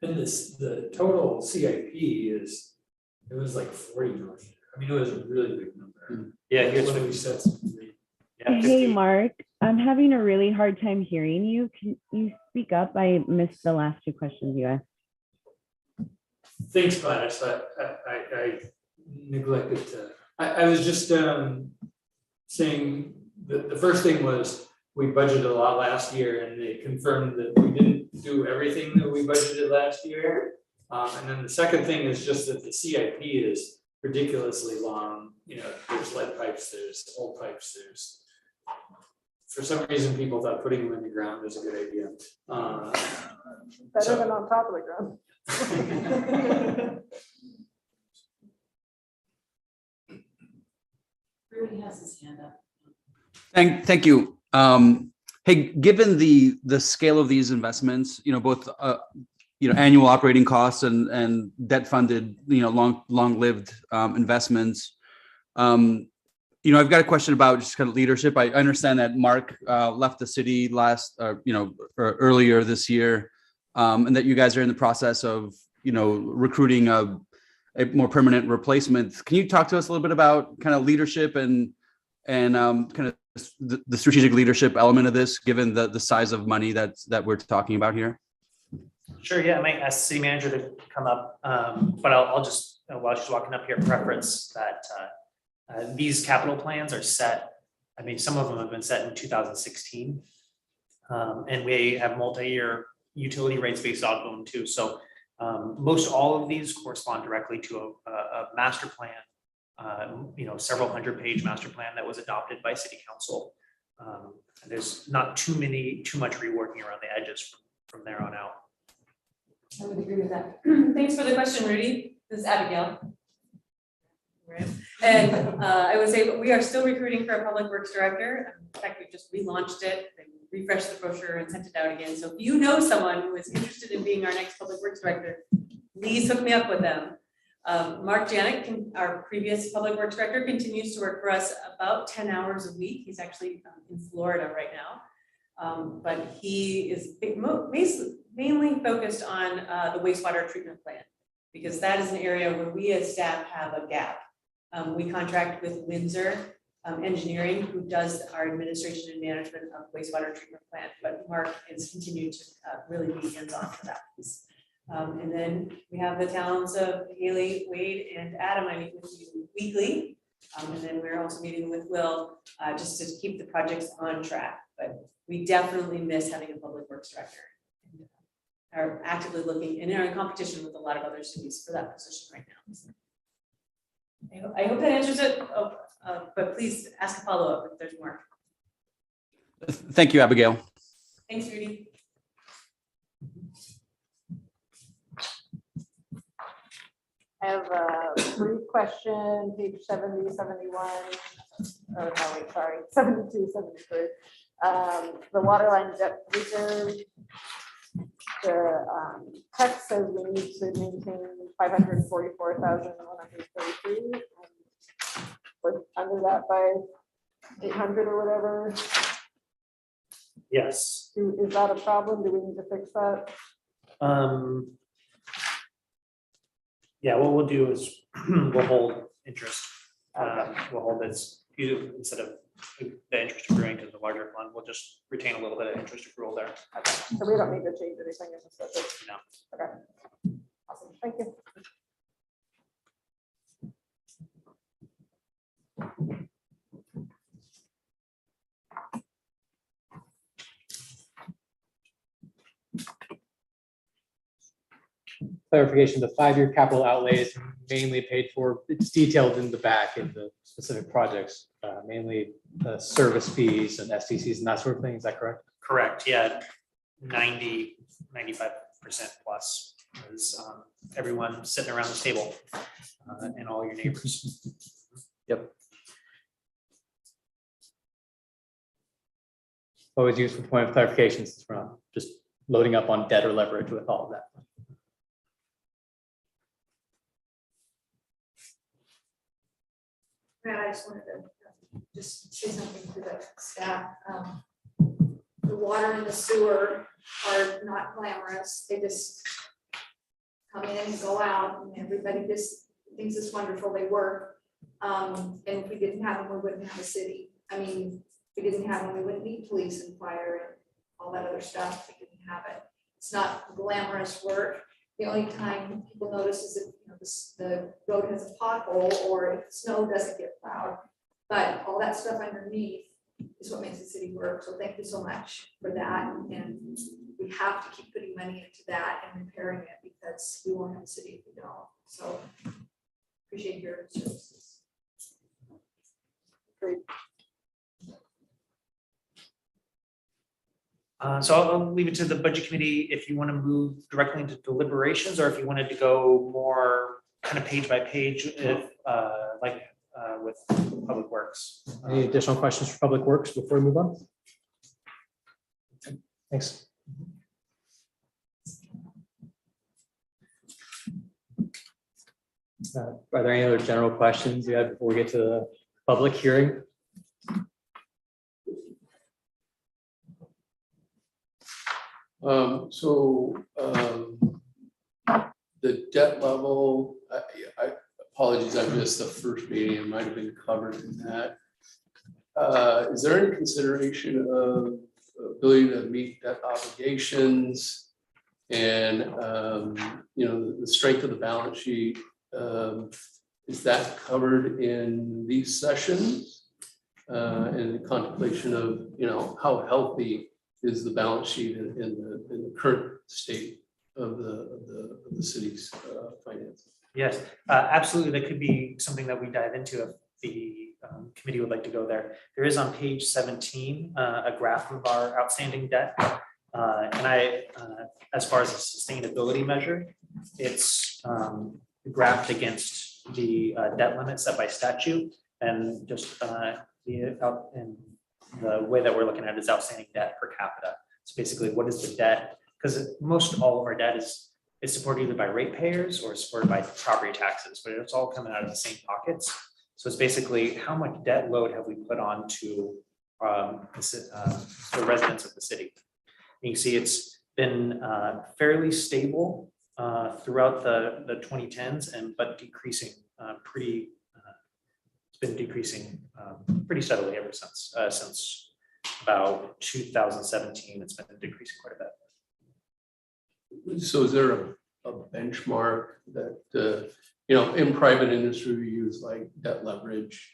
and the total CIP it was like 40 million. I mean, it was a really big number. Yeah, here's when we said something. Yeah, Hey, Mark, I'm having a really hard time hearing you. Can you speak up? I missed the last 2 questions you asked. Thanks, Gladys. I neglected to. I was just saying the first thing was we budgeted a lot last year, and they confirmed that we didn't do everything that we budgeted last year. And then the second thing is just that the CIP is ridiculously long. There's lead pipes, there's old pipes, there's. For some reason, people thought putting them in the ground was a good idea. Better than on top of the ground. Rudy has his hand up. Thank you. Hey, given the scale of these investments, both annual operating costs and debt funded, long-lived investments. I've got a question about just kind of leadership. I understand that Mark left the city earlier this year, and that you guys are in the process of recruiting a more permanent replacement. Can you talk to us a little bit about kind of leadership and kind of the strategic leadership element of this, given the size of money that we're talking about here? Sure, yeah, I might ask the city manager to come up, but I'll just, while she's walking up here, preference that these capital plans are set. I mean, some of them have been set in 2016, and we have multi-year utility rates based off of them too. So most all of these correspond directly to a master plan, several 100-page master plan that was adopted by city council. And there's not too much reworking around the edges from there on out. I would agree with that. Thanks for the question, Rudy. This is Abigail. Right. And I would say we are still recruiting for a public works director. In fact, we just relaunched it, refreshed the brochure and sent it out again. So if you know someone who is interested in being our next public works director, please hook me up with them. Mark Janik, our previous public works director, continues to work for us about 10 hours a week. He's actually in Florida right now. But he is mainly focused on the wastewater treatment plant, because that is an area where we as staff have a gap. We contract with Windsor Engineering, who does our administration and management of wastewater treatment plant, but Mark is continuing to really be hands-on for that piece. And then we have the talents of Haley, Wade, and Adam. I meet with you weekly. And then we're also meeting with Will just to keep the projects on track. But we definitely miss having a public works director. are actively looking and are in competition with a lot of other cities for that position right now. So I hope that answers it, but please ask a follow-up if there's more. Thank you, Abigail. Thanks, Rudy. I have a brief question, page 70, 71, or no, wait, sorry, 72, 73. The water line depth reserve. The text says we need to maintain 544,133. We're under that by 800 or whatever. Yes. Is that a problem? Do we need to fix that? Yeah, what we'll do is we'll hold interest. We'll hold this, instead of the interest accruing to the larger fund, we'll just retain a little bit of interest accrual there. Okay, so we don't need to change anything in this budget? No. Okay, awesome, thank you. Clarification, the 5-year capital outlay is mainly paid for, it's detailed in the back in the specific projects, mainly the service fees and SDCs and that sort of thing. Is that correct? Correct, yeah, 95% plus is everyone sitting around this table and all your neighbors. Yep. Always useful point of clarification since we're not just loading up on debt or leverage with all of that. Matt, I just wanted to just say something to the staff. The water and the sewer are not glamorous. They just come in and go out, and everybody just thinks it's wonderful. They work. And if we didn't have them, we wouldn't have a city. I mean, if we didn't have them, we wouldn't need police and fire and all that other stuff. We didn't have it. It's not glamorous work. The only time people notice is if the road has a pothole or if the snow doesn't get plowed. But all that stuff underneath is what makes the city work. So thank you so much for that. And we have to keep putting money into that and repairing it because we won't have a city if we don't. So appreciate your services. Great. So I'll leave it to the budget committee if you want to move directly into deliberations, or if you wanted to go more kind of page by page, if with Public Works. Any additional questions for Public Works before we move on? Thanks. Are there any other general questions you have before we get to the public hearing? The debt level, I apologize, I missed the first meeting, it might have been covered in that. Is there any consideration of ability to meet debt obligations and, the strength of the balance sheet? Is that covered in these sessions? And the contemplation of, how healthy is the balance sheet in the current state of the city's finances? Yes, absolutely. That could be something that we dive into if the committee would like to go there. There is on page 17 a graph of our outstanding debt. And as far as a sustainability measure, it's graphed against the debt limit set by statute, and just the way that we're looking at is outstanding debt per capita. So basically, what is the debt? Because most all of our debt is supported either by ratepayers or supported by property taxes, but it's all coming out of the same pockets. So it's basically how much debt load have we put on to the residents of the city. You can see it's been fairly stable throughout the 2010s, but decreasing it's been decreasing pretty steadily ever since about 2017. It's been decreasing quite a bit. So is there a benchmark that, in private industry, we use like debt leverage,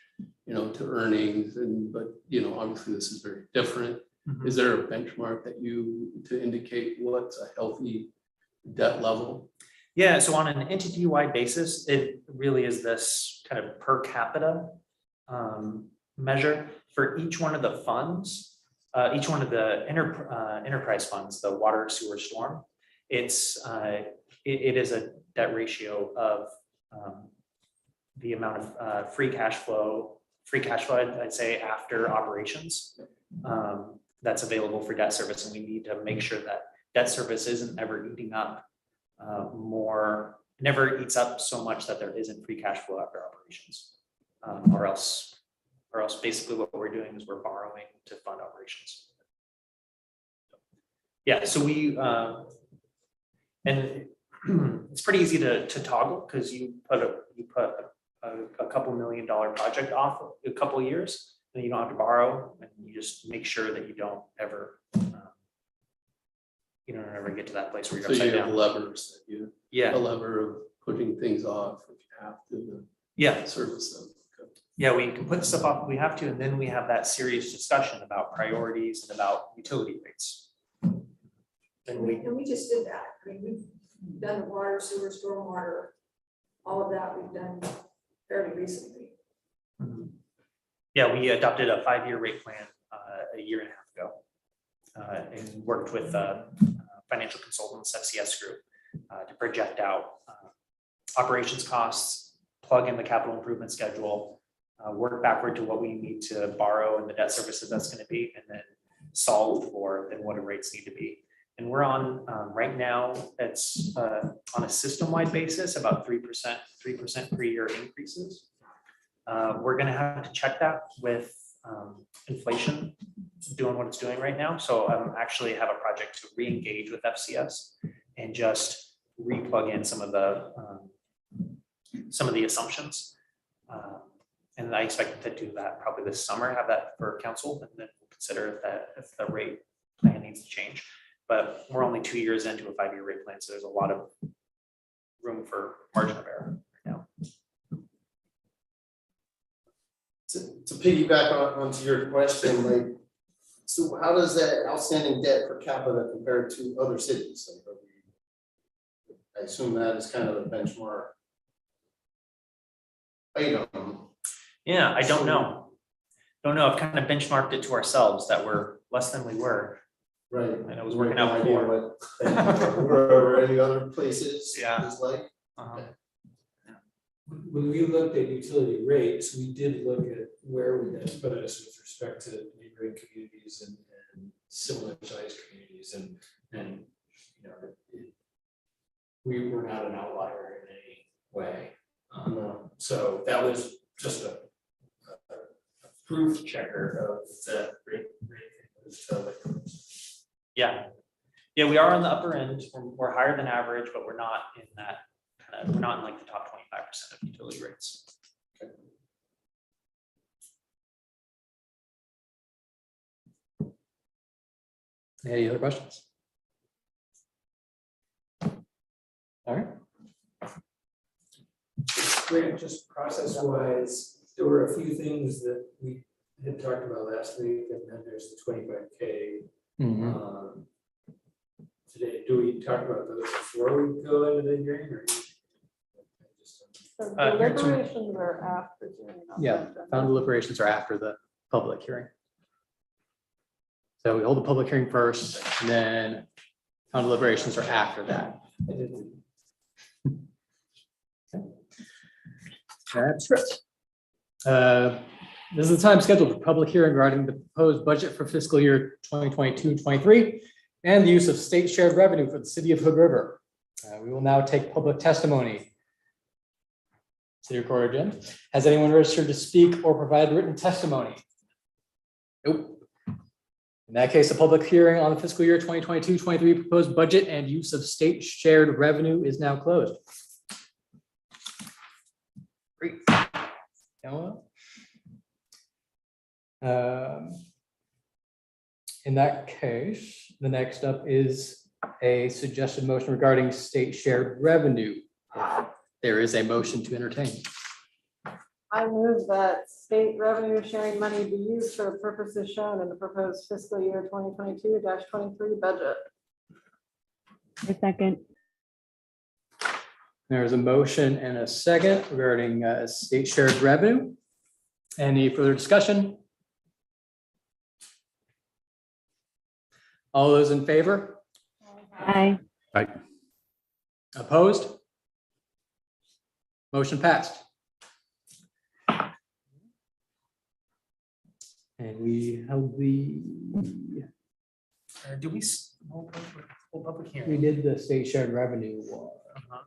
to earnings, but obviously this is very different. Is there a benchmark that to indicate what's a healthy debt level? Yeah, so on an entity-wide basis, it really is this kind of per capita measure for each one of the funds, each one of the enterprise funds, the water, sewer, storm. It is a debt ratio of the amount of free cash flow, I'd say after operations, that's available for debt service, and we need to make sure that debt service isn't ever eating up never eats up so much that there isn't free cash flow after operations, or else basically what we're doing is we're borrowing to fund operations. Yeah, so we and it's pretty easy to toggle because you put a couple $1 million project off a couple of years, and you don't have to borrow, and you just make sure that you don't ever get to that place where you're So you upside have down. levers that a Yeah, lever of putting things off if you have to yeah, service them. Okay. yeah. We can put stuff off if we have to, and then we have that serious discussion about priorities and about utility rates. And We just did that. I mean, we've done the water, sewer, stormwater, all of that we've done fairly recently. yeah, we adopted a 5-year rate plan a year and a half ago, and worked with financial consultants, FCS Group, to project out operations costs, plug in the capital improvement schedule, work backward to what we need to borrow and the debt services that's going to be, and then solve for then what the rates need to be. And we're on right now, it's on a system-wide basis, about 3% per year increases. We're going to have to check that with inflation doing what it's doing right now. So I actually have a project to re-engage with FCS and just re-plug in some of the assumptions. And I expect to do that probably this summer, have that for council, and then we'll consider if the rate plan needs to change. But we're only 2 years into a 5-year rate plan, so there's a lot of room for margin of error right now. To piggyback onto your question, like, so how does that outstanding debt per capita compare to other cities? Like, I assume that is kind of a benchmark item. Yeah, I don't know. I've kind of benchmarked it to ourselves that we're less than we were. Right. And it was working out before. Or any other places Yeah. is like. When we looked at utility rates, we did look at where would that put us with respect to neighboring communities and similar sized communities, and you know, we were not an outlier in any way. So that was just a proof checker of the rate. Yeah, we are on the upper end. We're higher than average, but we're not in that we're not in like the top 25% of utility rates. Any other questions? All right. Great, just process wise, there were a few things that we had talked about last week, and then there's the 25K. Today, do we talk about those before we go into the hearing, or? So deliberations are after hearing. not Yeah, after. found deliberations are after the public hearing. So we hold the public hearing first, and then found deliberations are after that. That's right. This is the time scheduled for public hearing regarding the proposed budget for fiscal year 2022-23 and the use of state shared revenue for the city of Hood River. We will now take public testimony. City Recorder Jim, has anyone registered to speak or provide written testimony? Nope. In that case, the public hearing on the fiscal year 2022-23 proposed budget and use of state shared revenue is now closed. Great. Noah? In that case, the next up is a suggested motion regarding state shared revenue. There is a motion to entertain. I move that state revenue sharing money be used for the purposes shown in the proposed fiscal year 2022-23 budget. A second. There's a motion and a second regarding state shared revenue. Any further discussion? All those in favor? Aye. Opposed? Motion passed. And we held Do we hold public we hearing? did the state shared revenue one. Uh-huh.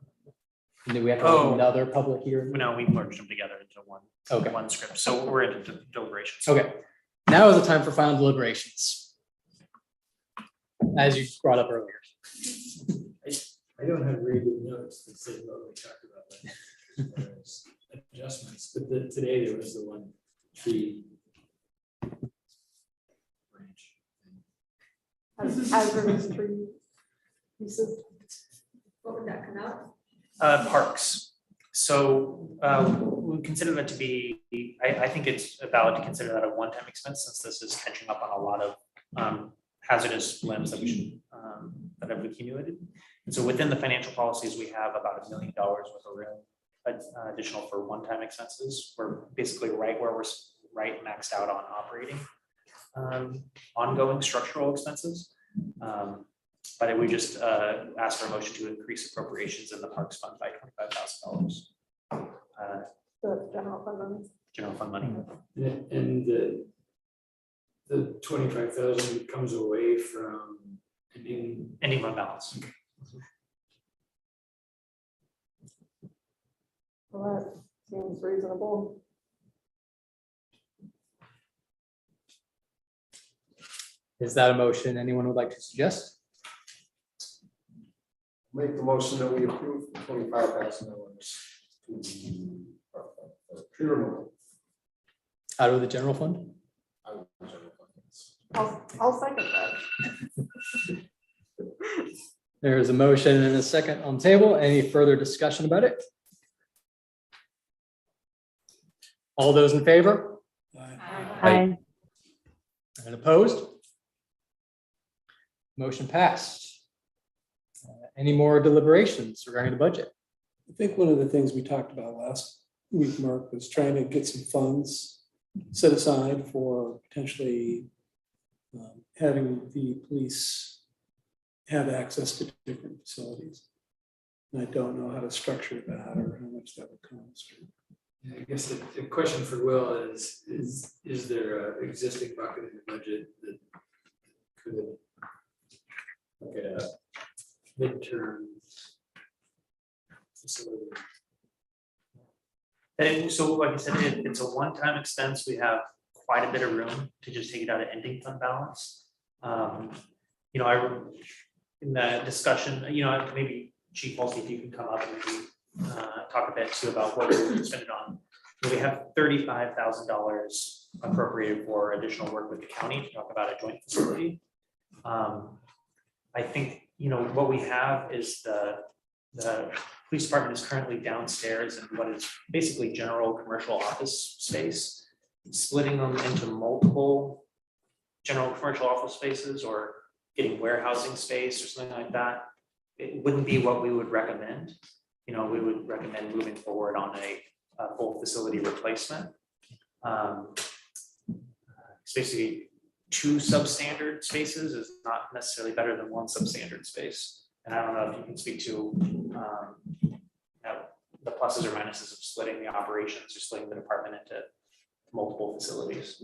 And then we have Oh. another public hearing. No, we merged them together into Okay. one script. So we're into deliberations. Okay, now is the time for final deliberations. As you brought up earlier. I don't have very good notes that say what we talked about, like, as far as adjustments, but today there was the one tree branch. Hazardous tree pieces. What would that come out? Parks. So we consider that to be, I think it's valid to consider that a one-time expense since this is catching up on a lot of hazardous limbs that we should, that have accumulated. And so within the financial policies, we have about $1 million worth of room additional for one-time expenses. We're basically right where we're right maxed out on operating ongoing structural expenses. But we just asked for a motion to increase appropriations in the Parks Fund by $25,000. The general fund money. General fund money. And the 25,000 comes away from Ending fund balance. Well, that seems reasonable. Is that a motion anyone would like to suggest? Make the motion that we approve $25,000 to tree removal. Out of the general fund? I'll second that. There is a motion and a second on the table. Any further discussion about it? All those in favor? Aye. And opposed? Motion passed. Any more deliberations regarding the budget? I think one of the things we talked about last week, Mark, was trying to get some funds set aside for potentially having the police have access to different facilities. And I don't know how to structure that or how much that would cost. I guess the question for Will is there an existing bucket in the budget that could look at a midterm facility? And so, like I said, it's a one-time expense. We have quite a bit of room to just take it out of ending fund balance. You know, in the discussion, you know, maybe Chief Wolsey, if you can come up and maybe talk a bit too about what we're spending on. We have $35,000 appropriated for additional work with the county to talk about a joint facility. I think, you know, what we have is the police department is currently downstairs in what is basically general commercial office space, splitting them into multiple general commercial office spaces or getting warehousing space or something like that. It wouldn't be what we would recommend. You know, we would recommend moving forward on a full facility replacement. It's basically 2 substandard spaces is not necessarily better than 1 substandard space. And I don't know if you can speak to the pluses or minuses of splitting the operations or splitting the department into multiple facilities.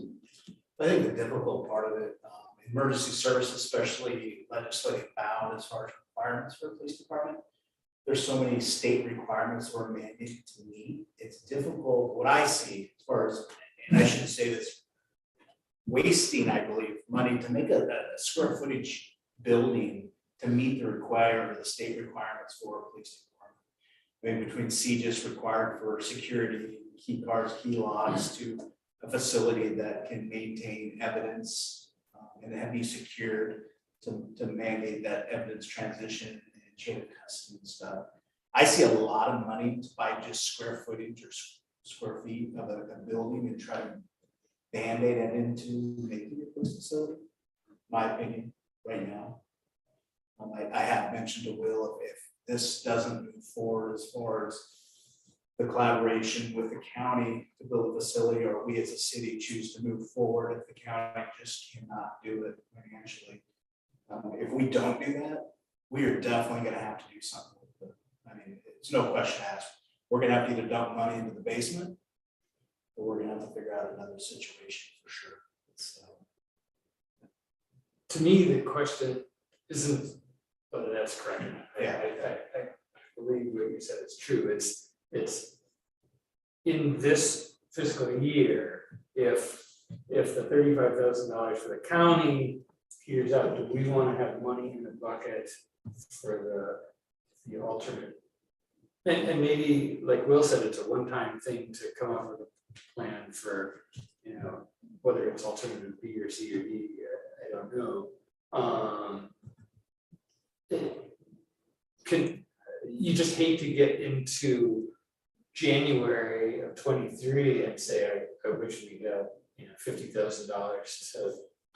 I think the difficult part of it, emergency service, especially legislative bound as far as requirements for the police department. There's so many state requirements we're mandated to meet. It's difficult, what I see as far as, and I shouldn't say this, wasting, I believe, money to make a square footage building to meet the state requirements for a police department. I mean, between CJIS required for security, key cards, key locks, to a facility that can maintain evidence and have be secured to mandate that evidence transition and chain of custody and stuff. I see a lot of money by just square footage or square feet of a building and try to Band-Aid it into making it a police facility, my opinion, right now. I have mentioned to Will, if this doesn't move forward as far as the collaboration with the county to build a facility, or we as a city choose to move forward, if the county just cannot do it financially. If we don't do that, we are definitely gonna have to do something with it. I mean, it's no question asked. We're gonna have to either dump money into the basement, or we're gonna have to figure out another situation for sure. To me, the question isn't whether that's correct or not. Yeah. I believe what you said is true. It's in this fiscal year, if the $35,000 for the county peters out, do we want to have money in the bucket for the alternate? And maybe, like Will said, it's a one-time thing to come up with a plan for, you know, whether it's alternative B or C or D, I don't know. You just hate to get into January of 23 and say, I wish we had, you know, $50,000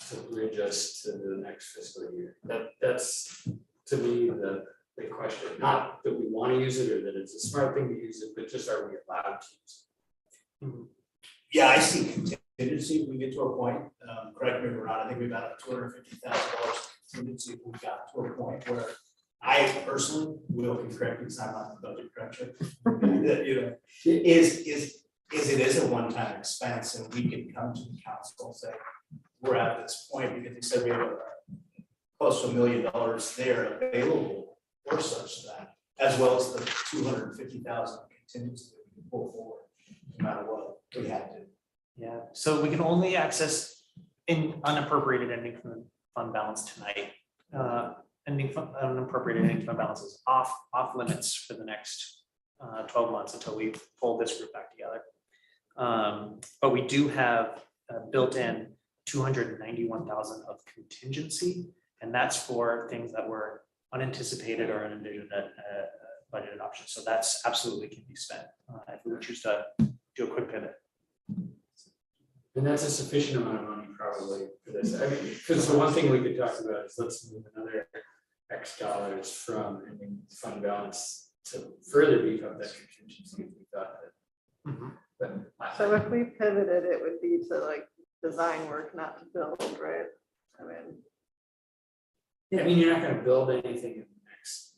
to bridge us to the next fiscal year. That's to me the big question. Not that we want to use it or that it's a smart thing to use it, but just are we allowed to use it? Yeah, I see contingency if we get to a point, correct me if I'm wrong, I think we've got $250,000 contingency if we got to a point where I personally, Will can correct me because I'm not the budget corrector, that, you know, is it is a one-time expense and we can come to the council and say, we're at this point because they said we have close to $1 million there available for such that, as well as the $250,000 contingency that we can pull forward, no matter what we have to. Yeah, so we can only access in unappropriated ending fund balance tonight. Unappropriated ending fund balance is off limits for the next 12 months until we pull this group back together. But we do have built in 291,000 of contingency, and that's for things that were unanticipated or unenvisioned at budget adoption. So that's absolutely can be spent if we would choose to do a quick pivot. And that's a sufficient amount of money probably for this. I mean, because the one thing we could talk about is let's move another X dollars from ending fund balance to further beef up that contingency if we thought that. But So if we pivoted, it would be to like design work, not to build, right? I mean. yeah, I mean, you're not gonna build anything in the next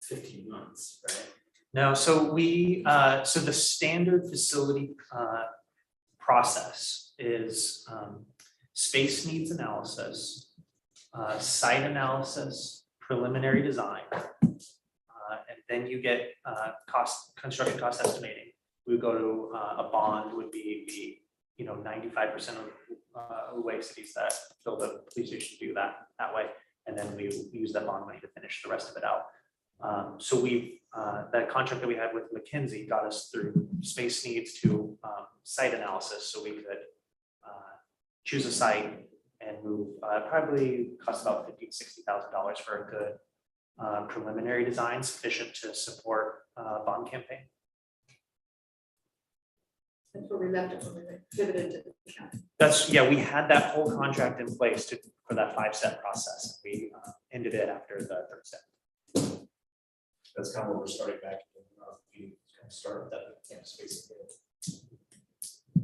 15 months, right? No, so we so the standard facility process is space needs analysis, site analysis, preliminary design, and then you get construction cost estimating. We would go to a bond would be the 95% of the way cities that build a police station do that way, and then we use that bond money to finish the rest of it out. So we that contract that we had with McKinsey got us through space needs to site analysis, so we could choose a site and move. Probably cost about $50,000-$60,000 for a good preliminary design sufficient to support a bond campaign. That's where we left it when we pivoted to the county. That's, yeah, we had that whole contract in place for that 5-step process. We ended it after the 3rd step. That's kind of what we're starting back. We kind of start with that space.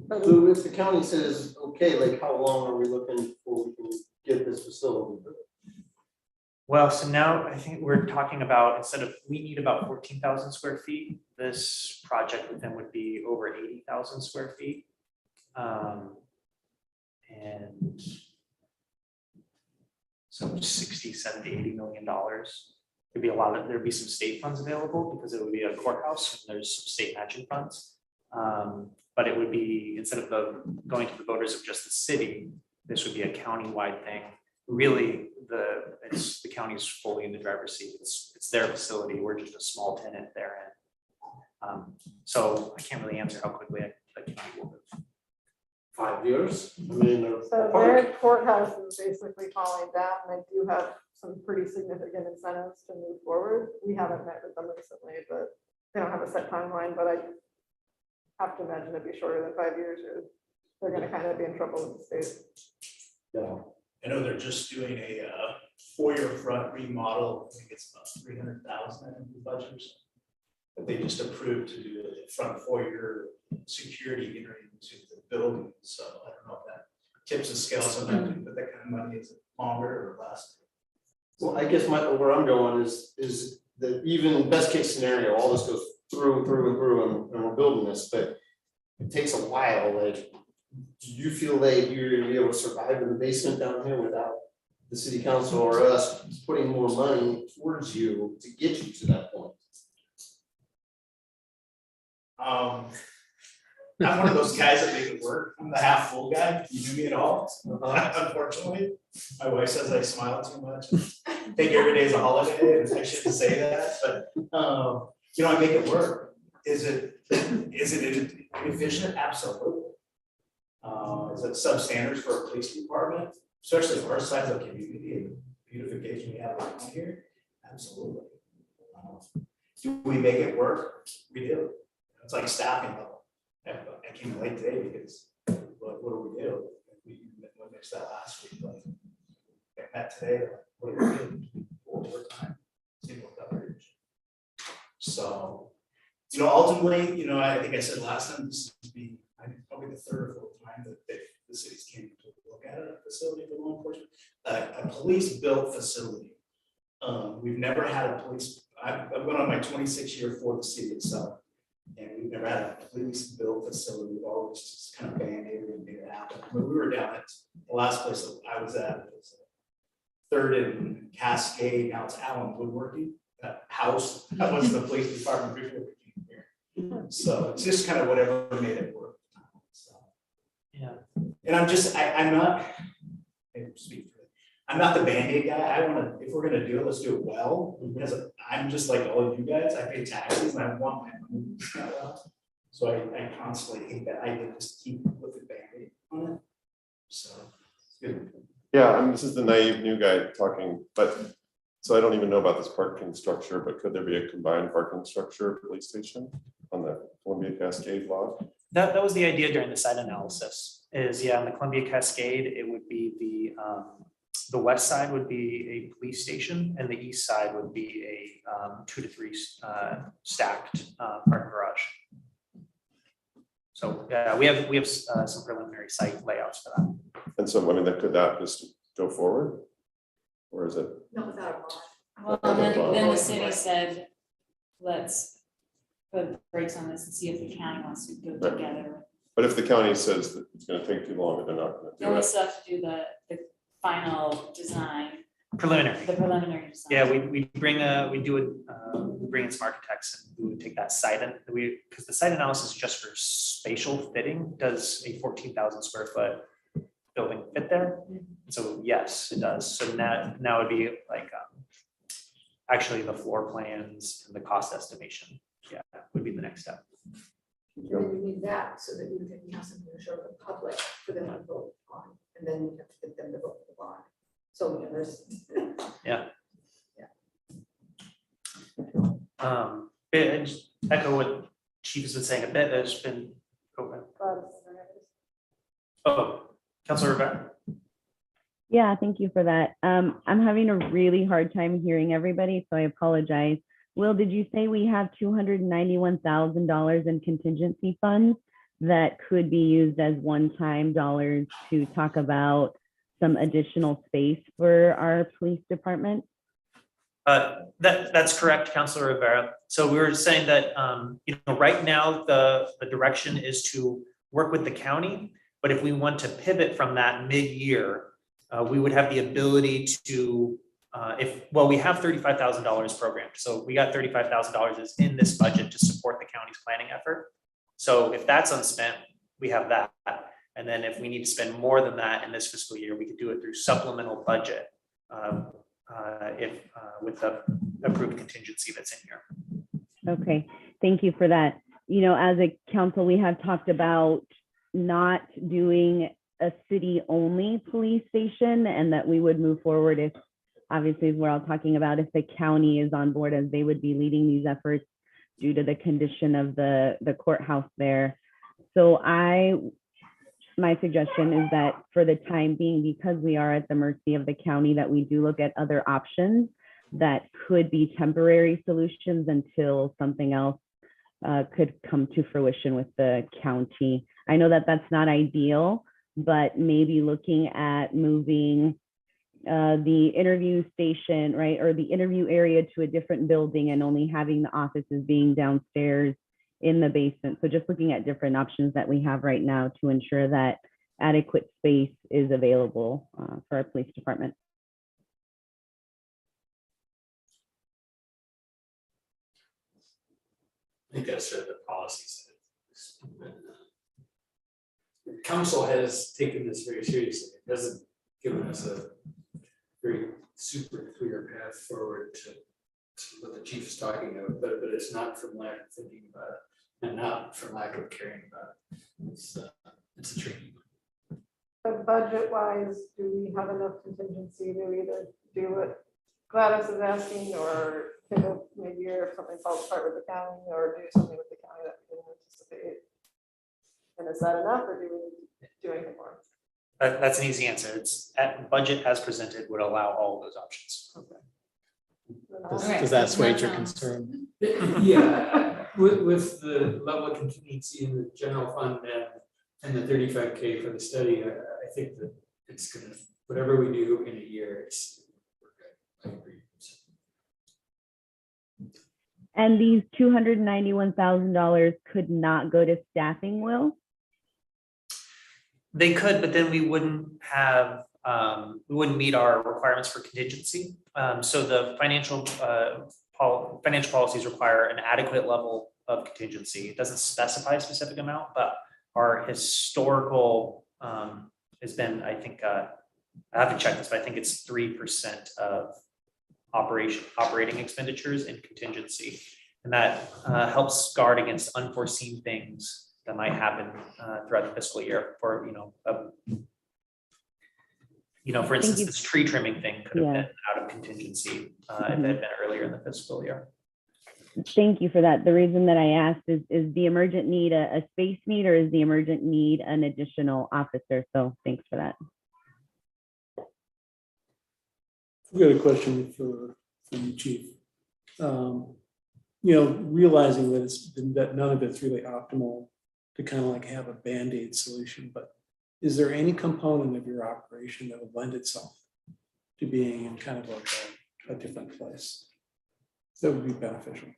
So if the county says, okay, like how long are we looking before we can get this facility built? Well, so now I think we're talking about, instead of, we need about 14,000 square feet. This project with them would be over 80,000 square feet. And so 60, 70, $80 million. There'd be there'd be some state funds available because it would be a courthouse and there's some state matching funds. But it would be, instead of going to the voters of just the city, this would be a county-wide thing. Really, the county's fully in the driver's seat. It's their facility. We're just a small tenant there. So I can't really answer how quickly the county will move. 5 years. I mean, So their courthouse is basically falling down. They do have some pretty significant incentives to move forward. We haven't met with them recently, but they don't have a set timeline, but have to imagine it'd be shorter than 5 years, or they're gonna kind of be in trouble with the state. Yeah. I know they're just doing a foyer front remodel, I think it's about 300,000 in the budget. That they just approved to do the front foyer security entering into the building, so I don't know if that tips the scale sometimes, but that kind of money is longer or less. Well, I guess where I'm going is that even best case scenario, all this goes through and through and through, and we're building this, but it takes a while, like, do you feel that you're gonna be able to survive in the basement down here without the city council or us putting more money towards you to get you to that point? I'm one of those guys that make it work. I'm the half full guy. You do me at all. Unfortunately, my wife says I smile too much. Think every day is a holiday, and I shouldn't say that, but you know, I make it work. Is it efficient? Absolutely. Is it substandard for a police department, especially our size of community and beautification we have around here? Absolutely. Do we make it work? We do. It's like staffing level. I came late today because what do we do? We mixed that last week, like I met today, like, what do we do? Overtime, single coverage. So, you know, ultimately, you know, I think I said last time, this would be probably the third or fourth time that the cities came to look at a facility for law enforcement, a police built facility. We've never had a police, I've been on my 26-year for the city itself. And we've never had a police built facility. We've always just kind of band-aided and made it happen. When we were down at the last place that I was at, it was 3rd and Cascade, now it's Allen Woodworking. That house, that was the police department before we came here. So it's just kind of whatever made it work. So, Yeah. and I'm not, I speak for it. I'm not the Band-Aid guy. I want to, if we're going to do it, let's do it well. Because I'm just like all of you guys. I pay taxes and I want my money to be well. So I constantly hate that. I can just keep with the Band-Aid on it. So it's good. Yeah, I mean, this is the naive new guy talking, but so I don't even know about this parking structure, but could there be a combined parking structure police station on the Columbia Cascade lot? That was the idea during the site analysis is, yeah, on the Columbia Cascade, it would be the west side would be a police station and the east side would be a 2 to 3 stacked parking garage. So we have some preliminary site layouts for that. And so, I mean, could that just go forward? Or is it? No, without a bond. Well, then the city said, let's put brakes on this and see if the county wants to go together. But if the county says that it's gonna take too long, they're not gonna They do only it. still have to do the final design, Preliminary. the preliminary design. Yeah, we bring in some architects and we would take that site and because the site analysis just for spatial fitting, does a 14,000 square foot building fit there? So yes, it does. So now would be like actually the floor plans and the cost estimation. Yeah, would be the next step. And then you need that so that you can have something to show the public for them to vote on, and then you have to get them to vote for the bond. So, you know, there's. Yeah. And just echo what Chief has been saying a bit, there's been, Councilor Rivera. Yeah, thank you for that. I'm having a really hard time hearing everybody, so I apologize. Will, did you say we have $291,000 in contingency funds that could be used as one-time dollars to talk about some additional space for our police department? That's correct, Councilor Rivera. So we were saying that, right now the direction is to work with the county, but if we want to pivot from that mid-year, we would have the ability to, we have $35,000 programmed. So we got $35,000 is in this budget to support the county's planning effort. So if that's unspent, we have that. And then if we need to spend more than that in this fiscal year, we could do it through supplemental budget with the approved contingency that's in here. Okay, thank you for that. You know, as a council, we have talked about not doing a city-only police station and that we would move forward if, obviously, as we're all talking about, if the county is on board as they would be leading these efforts due to the condition of the courthouse there. So my suggestion is that for the time being, because we are at the mercy of the county, that we do look at other options that could be temporary solutions until something else could come to fruition with the county. I know that that's not ideal, but maybe looking at moving the interview station, right, or the interview area to a different building and only having the offices being downstairs in the basement. So just looking at different options that we have right now to ensure that adequate space is available for our police department. I think that's sort of the policies. Council has taken this very seriously. It hasn't given us a very super clear path forward to what the chief is talking about, but it's not from lack of thinking about it and not from lack of caring about it. It's a tricky one. But budget wise, do we have enough contingency to either do what Gladys is asking or pivot mid-year if something falls apart with the county or do something with the county that we didn't anticipate? And is that enough or do we need to do anything more? That's an easy answer. It's at budget as presented would allow all of those options. Does that assuage your concern? Yeah, with the level of contingency in the general fund and the 35K for the study, I think that it's gonna, whatever we do in a year, we're good. I agree. And these $291,000 could not go to staffing, Will? They could, but then we wouldn't have, we wouldn't meet our requirements for contingency. So the financial policies require an adequate level of contingency. It doesn't specify a specific amount, but our historical has been, I think, I haven't checked this, but I think it's 3% of operating expenditures in contingency. And that helps guard against unforeseen things that might happen throughout the fiscal year for, for instance, this tree trimming thing could have been out of contingency if it had been earlier in the fiscal year. Thank you for that. The reason that I asked is the emergent need a space need or is the emergent need an additional officer? So thanks for that. I've got a question for you, Chief. Realizing that none of it's really optimal to kind of like have a Band-Aid solution, but is there any component of your operation that would lend itself to being in kind of like a different place that would be beneficial?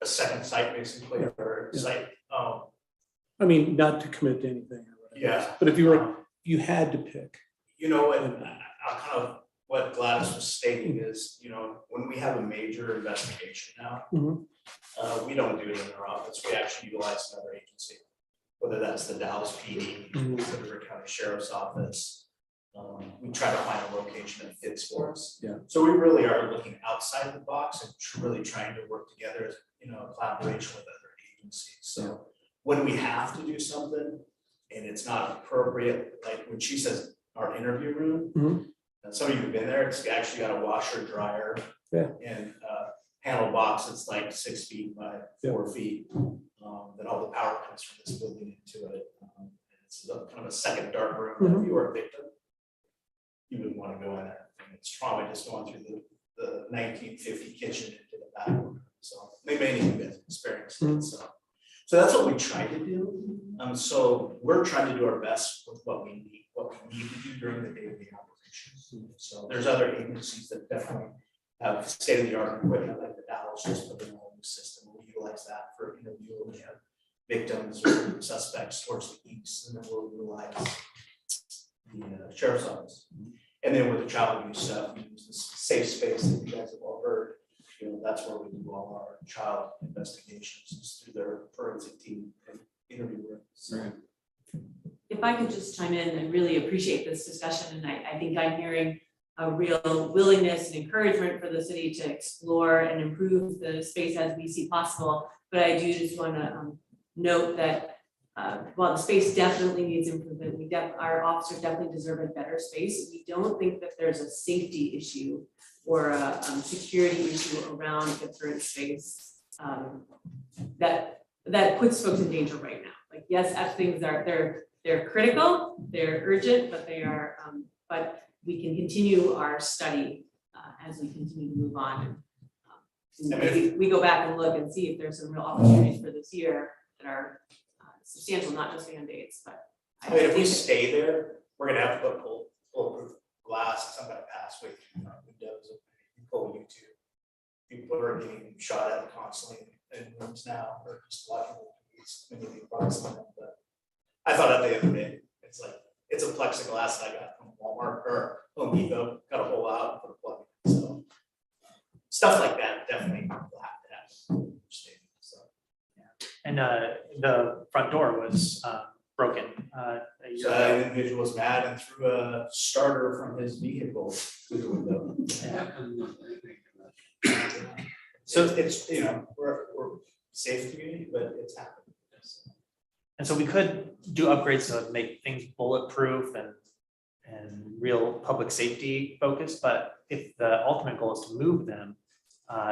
A second site basically, or site, I mean, not to commit to anything or whatever. Yeah. But if you had to pick. What Gladys was stating is, when we have a major investigation now, we don't do it in our office. We actually utilize another agency, whether that's the Dallas PD, the River County Sheriff's Office. We try to find a location that fits for us. Yeah. So we really are looking outside the box and really trying to work together as collaboration with other agencies. So when we have to do something and it's not appropriate, like when she says our interview room, and some of you have been there, it's actually got a washer, dryer, and panel box that's like 6 feet by 4 feet. Then all the power comes from this building into it. It's kind of a second dark room. If you were a victim, you would want to go in there. And it's trauma just going through the 1950 kitchen into the back room. So they may need to experience it. So that's what we try to do. So we're trying to do our best with what we need to do during the day-to-day operations. So there's other agencies that definitely have state-of-the-art equipment, like the Dallas just put in a whole new system. We utilize that for interview. We have victims or suspects towards the east, and then we'll utilize the sheriff's office. And then with the child abuse stuff, we use this safe space that you guys have all heard. That's where we do all our child investigations through their forensic team and interview rooms. Right. If I could just chime in, I really appreciate this discussion, and I think I'm hearing a real willingness and encouragement for the city to explore and improve the space as we see possible. But I do just want to note that while the space definitely needs improvement, our officers definitely deserve a better space. We don't think that there's a safety issue or a security issue around the current space that puts folks in danger right now. Like, yes, as things are, they're critical, they're urgent, but they are, but we can continue our study as we continue to move on. And maybe we go back and look and see if there's some real opportunities for this year that are substantial, not just Band-Aids, but. I mean, if we stay there, we're gonna have to put bulletproof glass, it's not gonna pass with windows, pull YouTube. People are getting shot at constantly in rooms now, or just watching movies, many of the products on them, but I thought at the other day, it's like, it's a plexiglass that I got from Walmart or Home Depot, got a hole out and put a plug in, so. Stuff like that, definitely will have to have. So. And the front door was broken. A year So ago. that individual was mad and threw a starter from his vehicle through the window. So it's, you know, we're safe community, but it's happening. And so we could do upgrades to make things bulletproof and real public safety focused, but if the ultimate goal is to move them,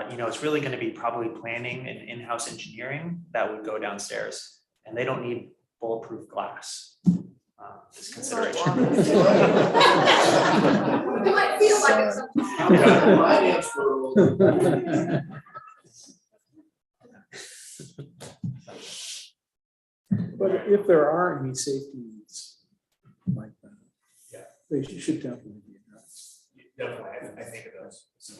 it's really going to be probably planning and in-house engineering that would go downstairs, and they don't need bulletproof glass. As consideration. You might feel like it sometimes. But if there are any safety needs like that, yeah, they should definitely be addressed. Definitely, I think of those. So,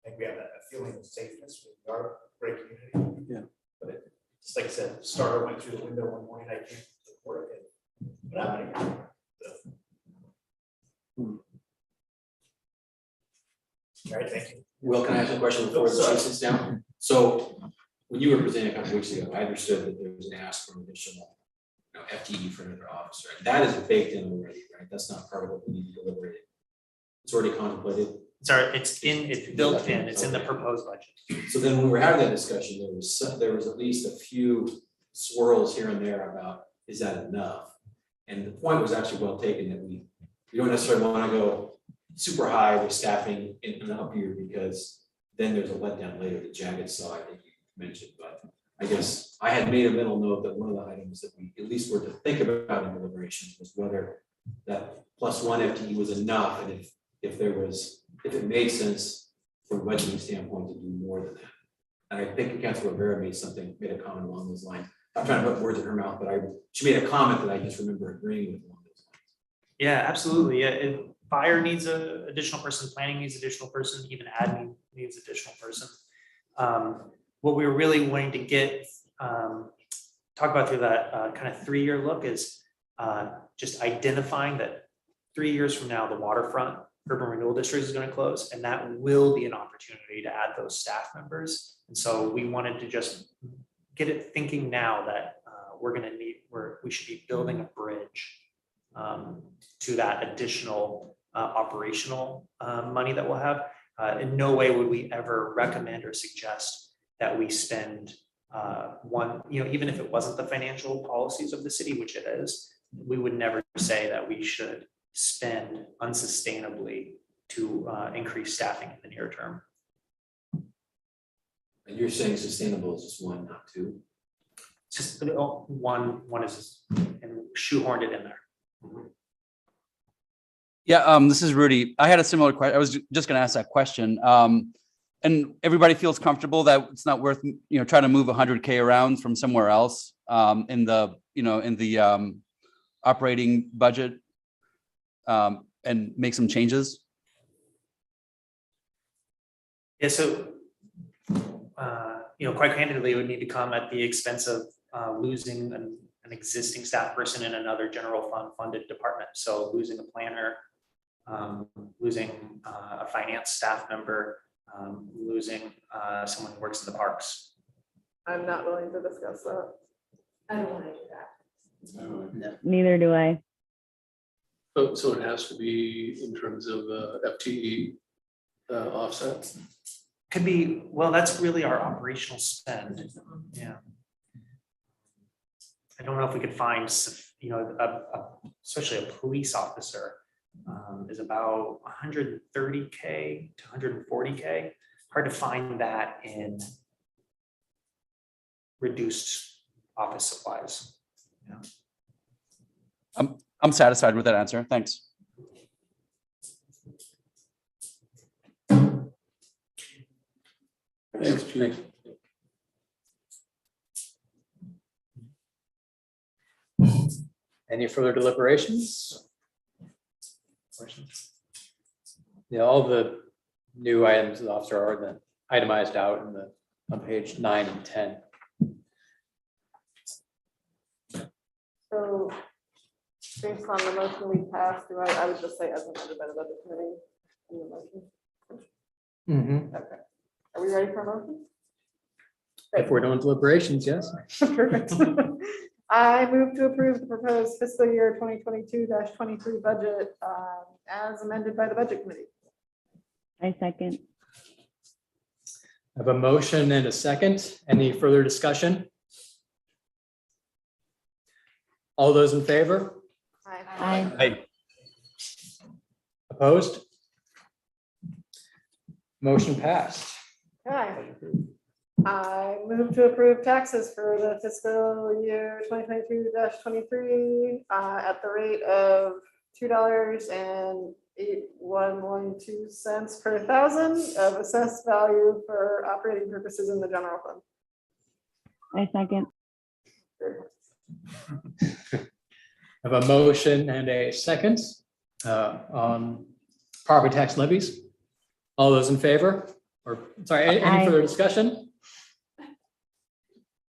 I think we have a feeling of safeness with our great community. Yeah. But it, just like I said, the starter went through the window one morning, I came to work and but I'm out of here. So. All right, thank you. Will, can I ask a question before the chief sits down? So when you were presenting a couple weeks ago, I understood that there was an ask for an additional FTE for another officer. That is baked in already, right? That's not part of what we need to deliberate. It's already contemplated. Sorry, it's built in, it's in the proposed budget. So then when we were having that discussion, there was at least a few swirls here and there about, is that enough? And the point was actually well taken that we don't necessarily want to go super high with staffing in an up year, because then there's a letdown later, the jagged saw, I think you mentioned, but I guess I had made a mental note that one of the items that we at least were to think about in deliberations was whether that +1 FTE was enough, and if it made sense from a budgeting standpoint to do more than that. And I think Councilor Rivera made a comment along those lines. I'm trying to put words in her mouth, but she made a comment that I just remember agreeing with along those lines. Yeah, absolutely. Yeah, fire needs an additional person, planning needs additional person, even admin needs additional person. What we were really wanting to get, talk about through that kind of 3-year look is just identifying that 3 years from now, the waterfront urban renewal district is going to close, and that will be an opportunity to add those staff members. And so we wanted to just get it thinking now that we should be building a bridge to that additional operational money that we'll have. In no way would we ever recommend or suggest that we spend even if it wasn't the financial policies of the city, which it is, we would never say that we should spend unsustainably to increase staffing in the near term. And you're saying sustainable is just one, not two? Just one is and shoehorned it in there. Yeah, this is Rudy. I had a similar question. I was just going to ask that question. And everybody feels comfortable that it's not worth, trying to move 100K around from somewhere else in the operating budget and make some changes. Yeah, so quite candidly, it would need to come at the expense of losing an existing staff person in another general fund funded department. So losing a planner, losing a finance staff member, losing someone who works in the parks. I'm not willing to discuss that. I don't want to do that. Neither do I. So it has to be in terms of FTE offset? Could be, well, that's really our operational spend. Yeah. I don't know if we could find, especially a police officer is about 130K to 140K. Hard to find that in reduced office supplies. I'm satisfied with that answer. Thanks. Thanks, Chief. Any further deliberations? Questions? Yeah, all the new items of the officer are then itemized out in the, on page 9 and 10. So based on the motion we passed, I would just say as amended by the budget committee in the motion. Okay. Are we ready for a motion? If we're doing deliberations, yes. Perfect. I move to approve the proposed fiscal year 2022-23 budget as amended by the budget committee. I second. I have a motion and a second. Any further discussion? All those in favor? Aye. Aye. Opposed? Motion passed. Okay. I move to approve taxes for the fiscal year 2022-23 at the rate of $2.8112 per thousand of assessed value for operating purposes in the general fund. I second. I have a motion and a second on property tax levies. All those in favor? Or, sorry, any Aye. further discussion?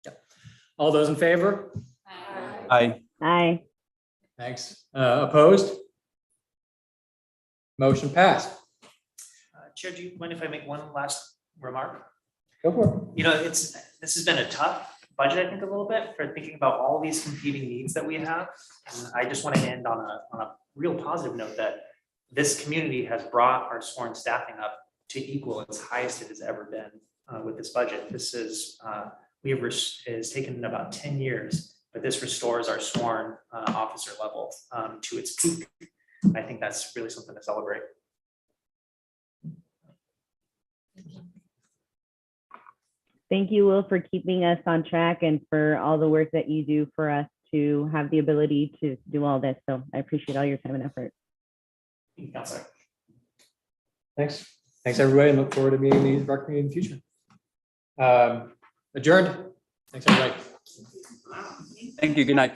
Yep. All those in favor? Aye. Aye. Thanks. Opposed? Motion passed. Chair, do you mind if I make one last remark? Go for You know, this has been a tough budget, I think, a little bit for thinking about all these competing needs that we have. And I just want to end on a real positive note that this community has brought our sworn staffing up to equal its highest it has ever been with this budget. This is, it's taken about 10 years, but this restores our sworn officer level to its peak. I think that's really something to celebrate. Thank you, Will, for keeping us on track and for all the work that you do for us to have the ability to do all this. So I appreciate all your time and effort. Thank you, Counselor. Thanks. Thanks, everybody, and look forward to meeting these in the future. Adjourned. Thanks, everybody. Thank you. Good night.